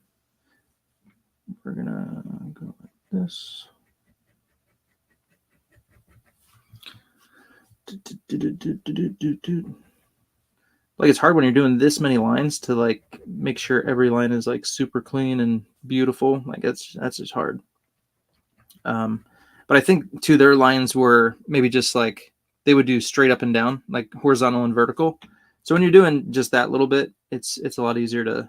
B: we're gonna go like this. Like, it's hard when you're doing this many lines to like make sure every line is like super clean and beautiful. Like that's just hard. But I think too, their lines were maybe just like they would do straight up and down, like horizontal and vertical. So when you're doing just that little bit, it's a lot easier to,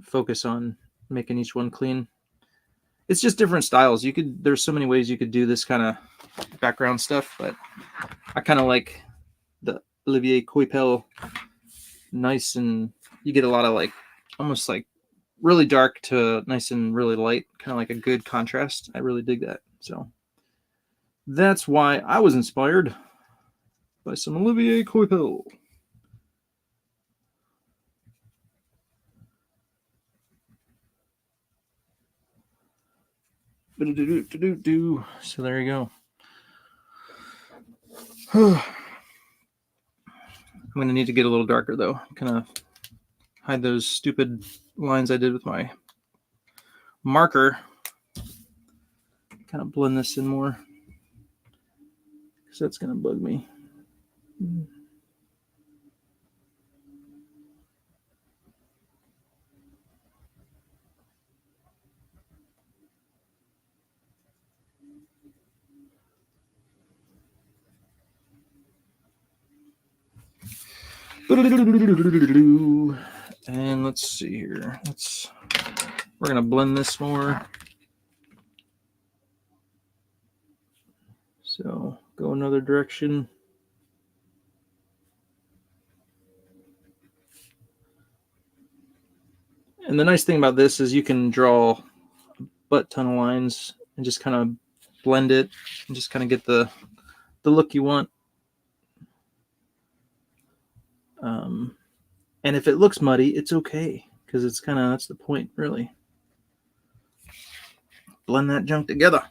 B: focus on making each one clean. It's just different styles. There's so many ways you could do this kind of background stuff, but I kind of like the Olivier Coipel, nice, and you get a lot of like almost like really dark to nice and really light, kind of like a good contrast. I really dig that. So that's why I was inspired by some Olivier Coipel. So there you go. I'm going to need to get a little darker though. Kind of hide those stupid lines I did with my marker. Kind of blend this in more because that's going to bug me. And let's see here. We're going to blend this more. So go another direction. And the nice thing about this is you can draw a butt ton of lines and just kind of blend it and just kind of get the look you want. And if it looks muddy, it's okay because that's the point, really. Blend that junk together.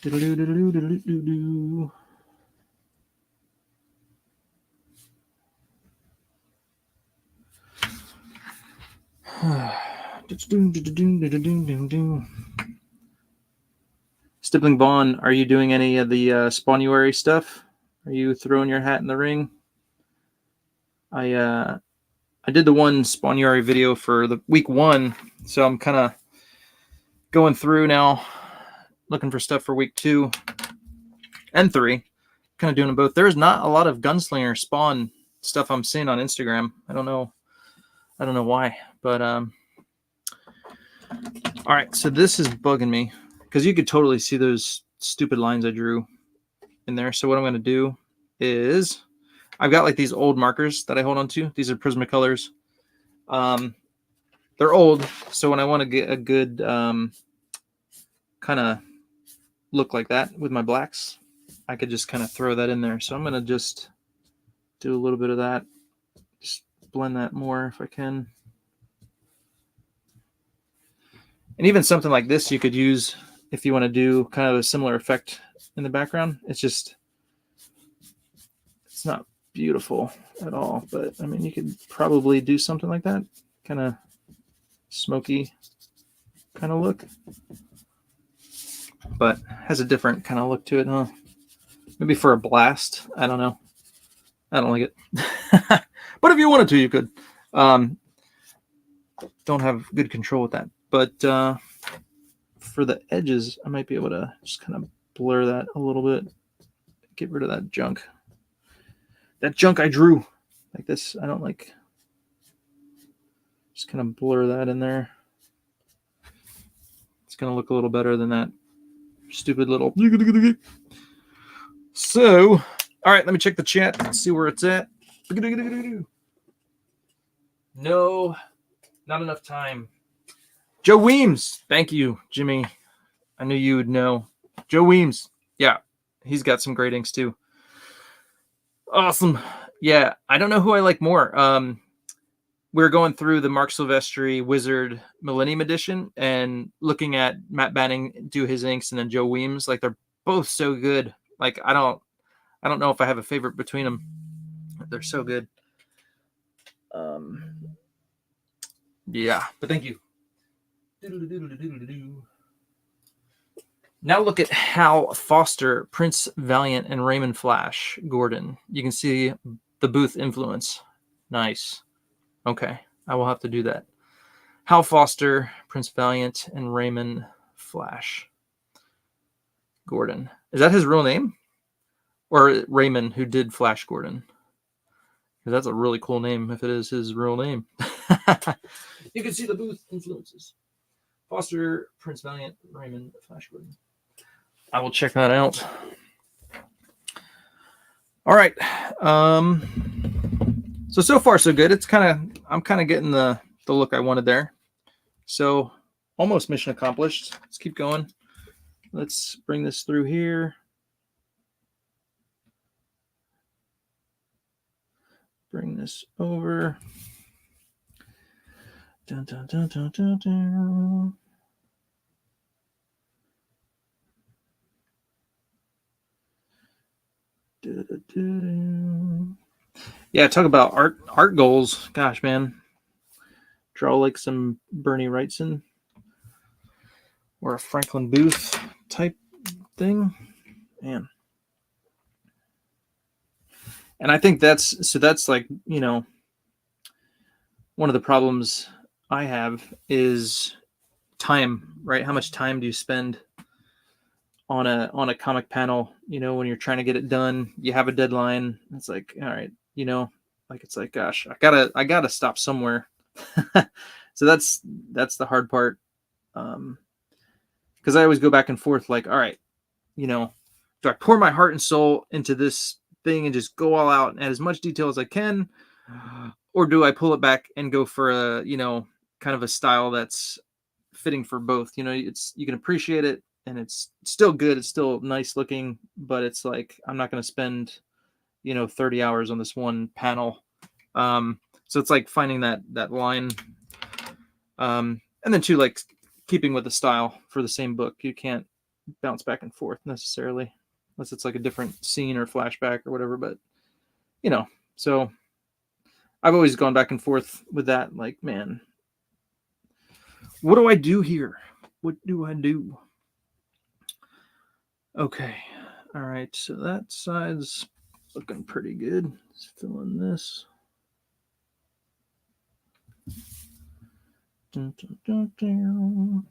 B: Diddle-doo-diddle-doo-diddle-doo-doo-doo. Stippling Vaughn, are you doing any of the Spawnuary stuff? Are you throwing your hat in the ring? I did the one Spawnuary video for the week 1, so I'm kind of going through now, looking for stuff for week 2 and 3. Kind of doing them both. There's not a lot of Gunslinger Spawn stuff I'm seeing on Instagram. I don't know why, but all right, so this is bugging me because you could totally see those stupid lines I drew in there. So what I'm going to do is I've got like these old markers that I hold on to. These are Prismacolors. They're old, so when I want to get a good kind of look like that with my blacks, I could just kind of throw that in there. So I'm going to just do a little bit of that. Just blend that more if I can. And even something like this you could use if you want to do kind of a similar effect in the background. It's not beautiful at all, but I mean, you could probably do something like that. Kind of smoky kind of look, but has a different kind of look to it, huh? Maybe for a blast. I don't know. I don't like it. But if you wanted to, you could. Don't have good control with that. But for the edges, I might be able to just kind of blur that a little bit. Get rid of that junk. That junk I drew like this. I don't like. Just kind of blur that in there. It's going to look a little better than that stupid little. So, all right, let me check the chat and see where it's at. No, not enough time. Joe Weems. Thank you, Jimmy. I knew you would know. Joe Weems. Yeah, he's got some great inks too. Awesome. Yeah, I don't know who I like more. we're going through the Mark Silvestri Wizard Millennium Edition and looking at Matt Banning do his inks, and then Joe Weems. Like, they're both so good. Like, I don't know if I have a favorite between them. They're so good. Yeah, but thank you. Now look at Hal Foster, Prince Valiant, and Raymond Flash Gordon. You can see the Booth influence. Nice. Okay, I will have to do that. Hal Foster, Prince Valiant, and Raymond Flash Gordon. Is that his real name? Or Raymond, who did Flash Gordon? Because that's a really cool name if it is his real name. You can see the Booth influences. Foster, Prince Valiant, Raymond, Flash Gordon. I will check that out. All right. So far so good. I'm kind of getting the look I wanted there. So almost mission accomplished. Let's keep going. Let's bring this through here. Bring this over. Dun, dun, dun, dun, dun, dun. Yeah, talk about art goals. Gosh, man. Draw like some Bernie Wrightson or a Franklin Booth type thing. Man. And I think that's like, you know, one of the problems I have is time, right? How much time do you spend on a comic panel? You know, when you're trying to get it done, you have a deadline. It's like, all right, you know, like, it's like, gosh, I gotta stop somewhere. So that's the hard part. Because I always go back and forth, like, all right, you know, do I pour my heart and soul into this thing and just go all out and add as much detail as I can, or do I pull it back and go for a, you know, kind of a style that's fitting for both? You know, you can appreciate it and it's still good, it's still nice looking, but it's like, I'm not going to spend, you know, 30 hours on this one panel. So it's like finding that line, and then too, like, keeping with the style for the same book. You can't bounce back and forth necessarily, unless it's like a different scene or flashback or whatever. But, you know, so I've always gone back and forth with that. Like, man, what do I do here? What do I do? Okay. All right. So that side's looking pretty good. Let's fill in this. Dun, dun, dun, dun.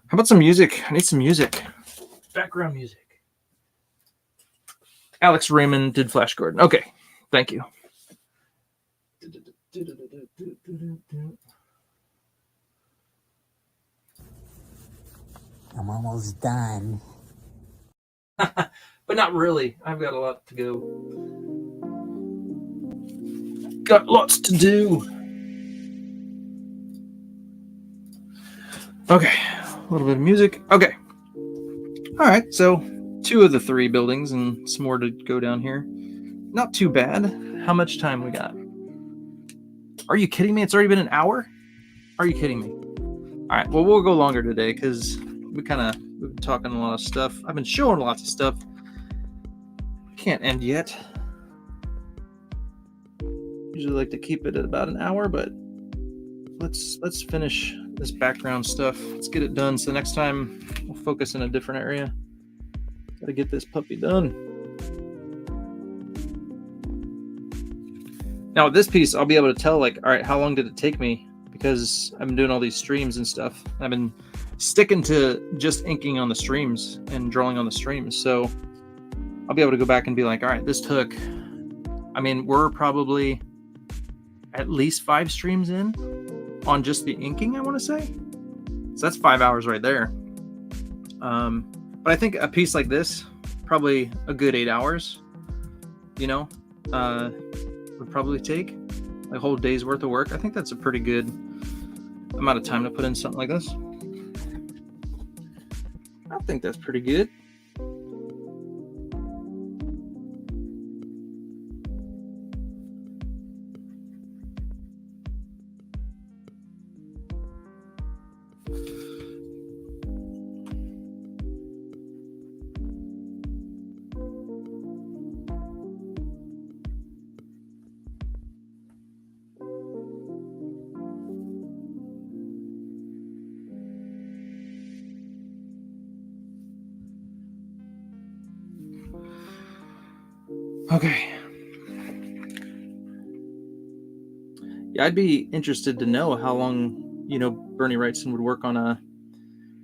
B: How about some music? I need some music. Background music. Alex Raymond did Flash Gordon. Okay, thank you.
C: I'm almost done.
B: But not really. I've got a lot to go. Got lots to do. Okay, a little bit of music. Okay. All right, so 2 of the 3 buildings and some more to go down here. Not too bad. How much time we got? Are you kidding me? It's already been an hour? Are you kidding me? All right, well, we'll go longer today because we've been talking a lot of stuff. I've been showing lots of stuff. Can't end yet. Usually like to keep it at about an hour, but let's finish this background stuff. Let's get it done. So next time we'll focus in a different area. Gotta get this puppy done. Now with this piece, I'll be able to tell, like, all right, how long did it take me? Because I've been doing all these streams and stuff. I've been sticking to just inking on the streams and drawing on the streams. So I'll be able to go back and be like, all right, this took, I mean, we're probably at least 5 streams in on just the inking, I want to say. So that's 5 hours right there. But I think a piece like this, probably a good 8 hours, would probably take a whole day's worth of work. I think that's a pretty good amount of time to put in something like this. I think that's pretty good. Okay. Yeah, I'd be interested to know how long, Bernie Wrightson would work on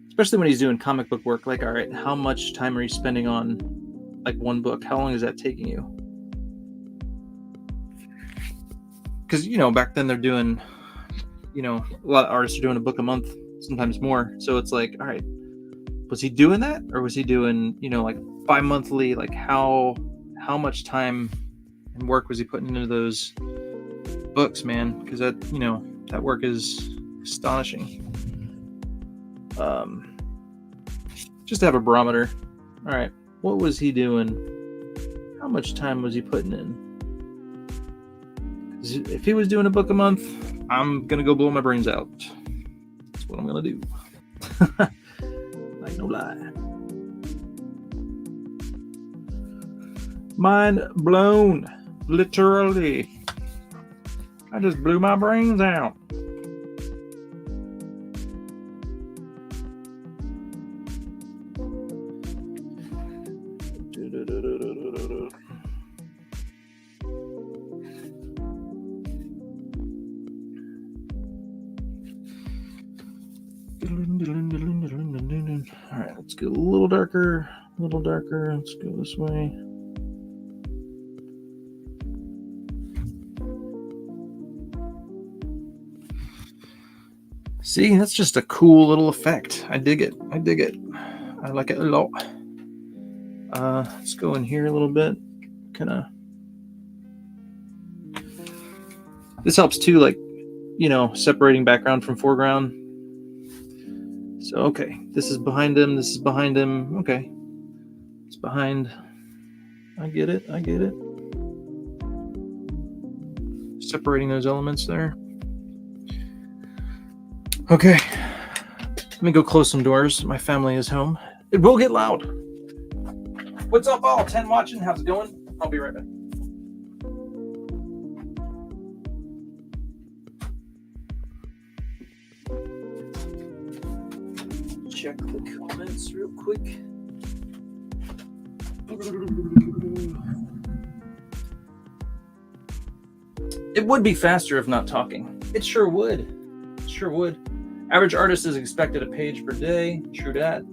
B: especially when he's doing comic book work. Like, all right, how much time are you spending on like one book? How long is that taking you? Because, back then they're doing, a lot of artists are doing a book a month, sometimes more. So it's like, all right, was he doing that? Or was he doing, like bi-monthly, like how much time and work was he putting into those books, man? Because that, that work is astonishing. Just to have a barometer. All right, what was he doing? How much time was he putting in? If he was doing a book a month, I'm gonna go blow my brains out. That's what I'm gonna do. Like, no lie. Mind blown. Literally. I just blew my brains out. All right, let's get a little darker, Let's go this way. See, that's just a cool little effect. I dig it. I like it a lot. Let's go in here a little bit. This helps too, like, separating background from foreground. So, okay, this is behind him. Okay, it's behind. I get it. Separating those elements there. Okay, let me go close some doors. My family is home. It will get loud. What's up, all? 10 watching. How's it going? I'll be right back. Check the comments real quick. It would be faster if not talking. It sure would. Average artist is expected a page per day. True that.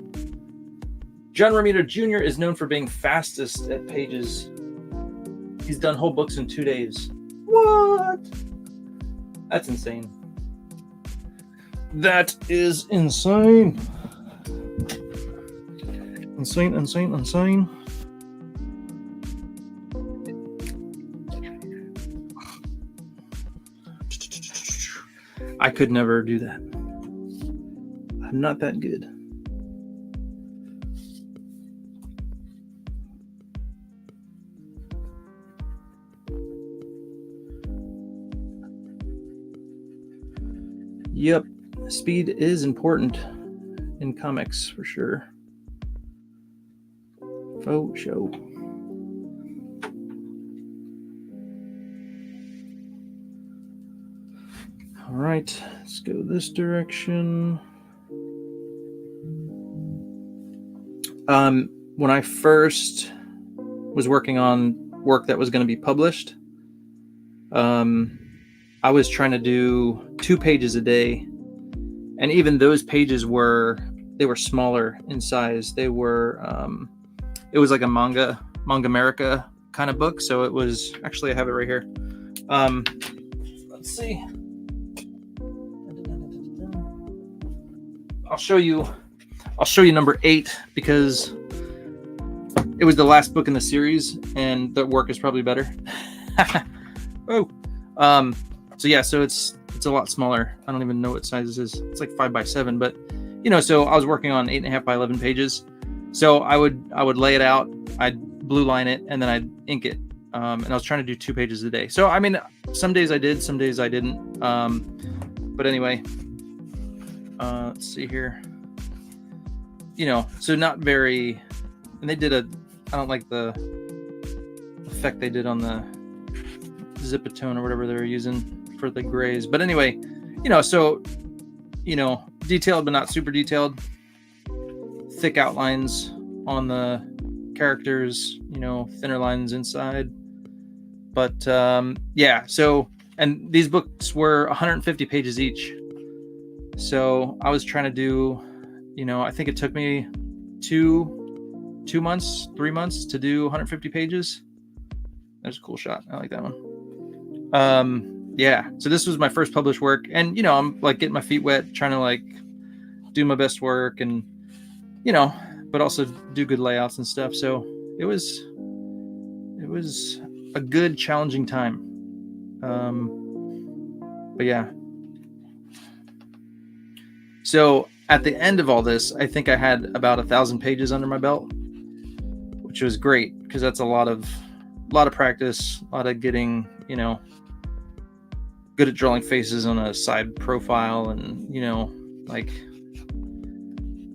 B: John Romita Jr. is known for being fastest at pages. He's done whole books in 2 days. What? That's insane. That is insane. Insane. I could never do that. I'm not that good. Yep, speed is important in comics for sure. Faux show. All right, let's go this direction. When I first was working on work that was going to be published, I was trying to do 2 pages a day, and even those pages were smaller in size. They were it was like a manga America kind of book. So it was actually, I have it right here. Let's see. I'll show you. I'll show you number 8 because it was the last book in the series, and the work is probably better. Oh, so yeah, so it's a lot smaller. I don't even know what size this is. It's like 5x7, but so I was working on 8.5 by 11 pages. So I would lay it out, I'd blue line it, and then I'd ink it. And I was trying to do 2 pages a day. So I mean, some days I did, some days I didn't. But anyway, let's see here. So not very. And they did I don't like the effect they did on the Zipatone or whatever they were using for the grays. But anyway, so detailed but not super detailed. Thick outlines on the characters, thinner lines inside. But yeah, so, and these books were 150 pages each. So I was trying to do, I think it took me 3 months to do 150 pages. That's a cool shot. I like that one. Yeah, so this was my first published work, and I'm like getting my feet wet, trying to like do my best work, and but also do good layouts and stuff. So it was a good, challenging time. But yeah. So at the end of all this, I think I had about 1,000 pages under my belt, which was great because that's a lot of practice, a lot of getting, good at drawing faces on a side profile, and like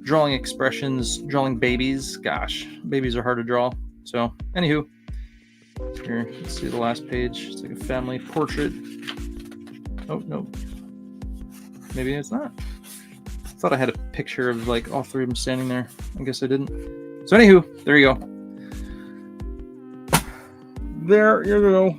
B: drawing expressions, drawing babies. Gosh, babies are hard to draw. So anywho, here, let's see the last page. It's like a family portrait. Oh no, maybe it's not. I thought I had a picture of like all 3 of them standing there. I guess I didn't. So anywho, there you go. There you go.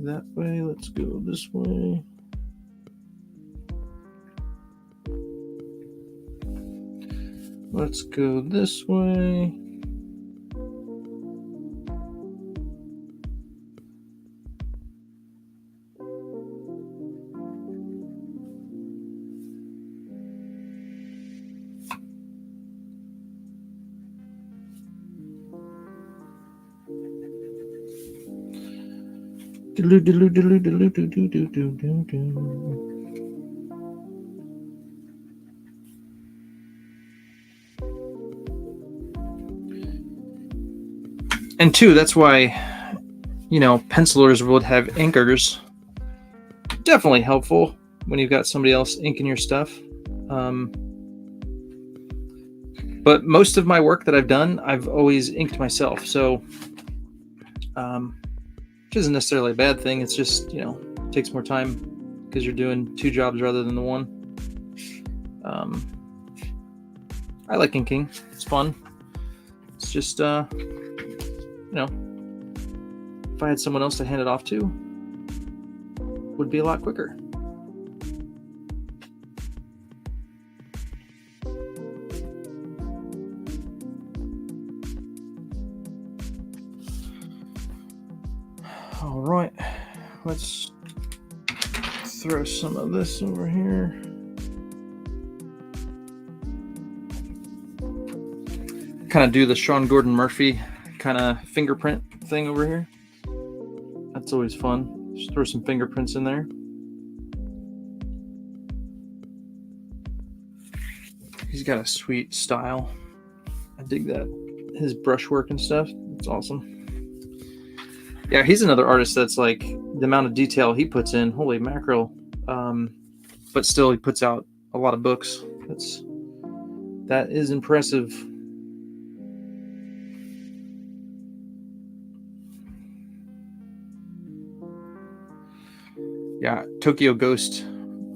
B: That way, let's go this way. Let's go this way. And two, that's why, pencilers would have inkers. Definitely helpful when you've got somebody else inking your stuff. But most of my work that I've done, I've always inked myself. So, which isn't necessarily a bad thing. It's just, it takes more time because you're doing 2 jobs rather than the 1. I like inking. It's fun. It's just, if I had someone else to hand it off to, it would be a lot quicker. All right, let's throw some of this over here. Kind of do the Sean Gordon Murphy kind of fingerprint thing over here. That's always fun. Just throw some fingerprints in there. He's got a sweet style. I dig that. His brushwork and stuff. It's awesome. Yeah, he's another artist that's like the amount of detail he puts in. Holy mackerel. But still he puts out a lot of books. That is impressive. Yeah, Tokyo Ghost.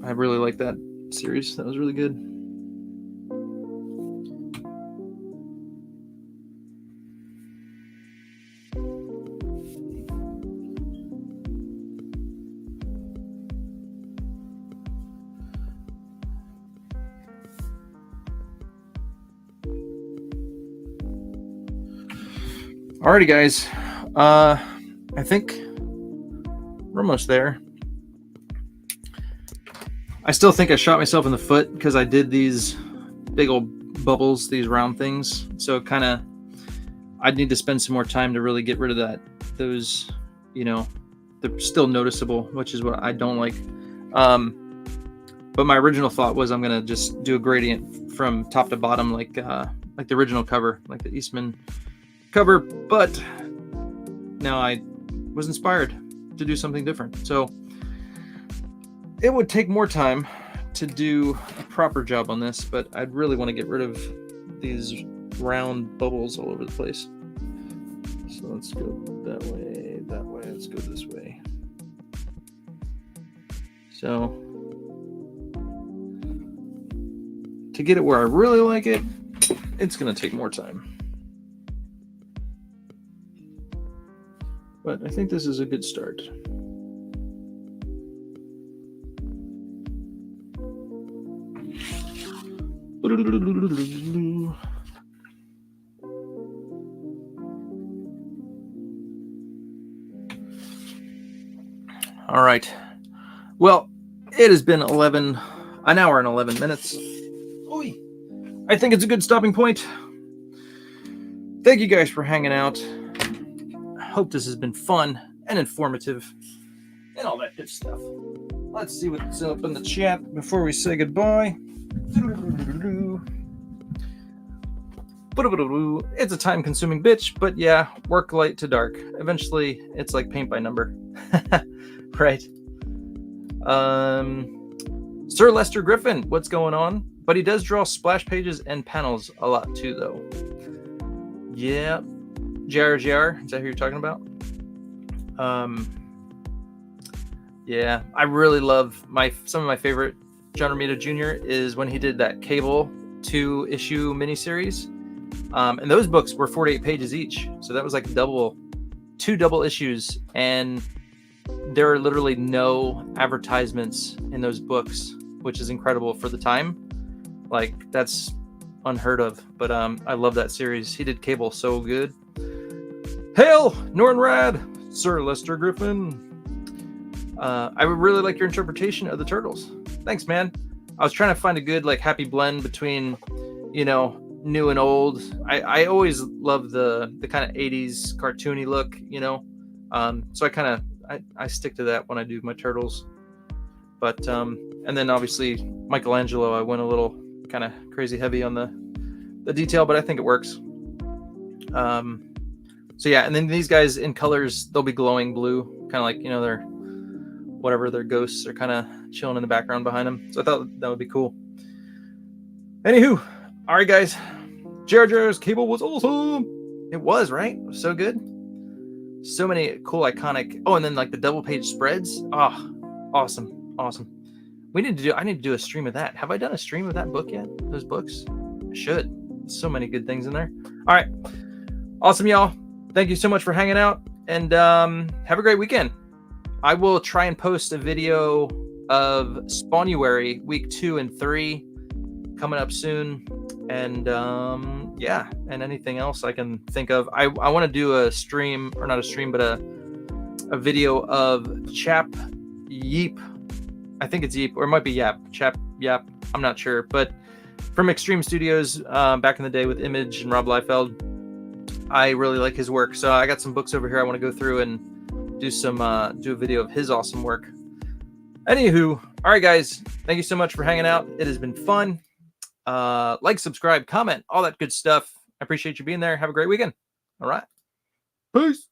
B: I really like that series. That was really good. Alrighty, guys. I think we're almost there. I still think I shot myself in the foot because I did these big old bubbles, these round things. So kind of, I'd need to spend some more time to really get rid of that. Those, you know, they're still noticeable, which is what I don't like. But my original thought was I'm gonna just do a gradient from top to bottom, like the original cover, like the Eastman cover. But now I was inspired to do something different. So it would take more time to do a proper job on this, but I'd really want to get rid of these round bubbles all over the place. So let's go that way, let's go this way. So to get it where I really like it, it's going to take more time. But I think this is a good start. All right. Well, it has been an hour and 11 minutes. Oy. I think it's a good stopping point. Thank you guys for hanging out. I hope this has been fun and informative and all that good stuff. Let's see what's up in the chat before we say goodbye. It's a time-consuming bitch, but yeah, work light to dark. Eventually, it's like paint by number. Right. Sir Lester Griffin, what's going on? But he does draw splash pages and panels a lot too, though. Yeah. JR, is that who you're talking about? Yeah, I really love some of my favorite John Romita Jr. is when he did that Cable 2-issue miniseries. And those books were 48 pages each. So that was like two double issues. And there are literally no advertisements in those books, which is incredible for the time. Like, that's unheard of. But I love that series. He did Cable so good. Hail, Nornrad, Sir Lester Griffin. I would really like your interpretation of the turtles. Thanks, man. I was trying to find a good, like, happy blend between, you know, new and old. I always love the kind of 80s cartoony look, you know. So I stick to that when I do my turtles. But and then obviously Michelangelo, I went a little kind of crazy heavy on the detail, but I think it works. So yeah, and then these guys in colors, they'll be glowing blue, kind of like, you know, their ghosts are kind of chilling in the background behind them. So I thought that would be cool. Anywho, all right, guys. JR's Cable was awesome. It was, right? It was so good. So many cool, iconic. Oh, and then like the double page spreads. Oh, awesome. I need to do a stream of that. Have I done a stream of that book yet? Those books? I should. So many good things in there. All right. Awesome, y'all. Thank you so much for hanging out, and have a great weekend. I will try and post a video of Spawnuary week 2 and 3 coming up soon. And yeah, and anything else I can think of. I want to do a stream, or not a stream, but a video of Chap Yeep. I think it's Yeep, or it might be Yap. Chap Yap. I'm not sure. But from Extreme Studios back in the day with Image and Rob Liefeld, I really like his work. So I got some books over here I want to go through and do a video of his awesome work. Anywho, all right, guys. Thank you so much for hanging out. It has been fun. Like, subscribe, comment, all that good stuff. I appreciate you being there. Have a great weekend. All right. Peace.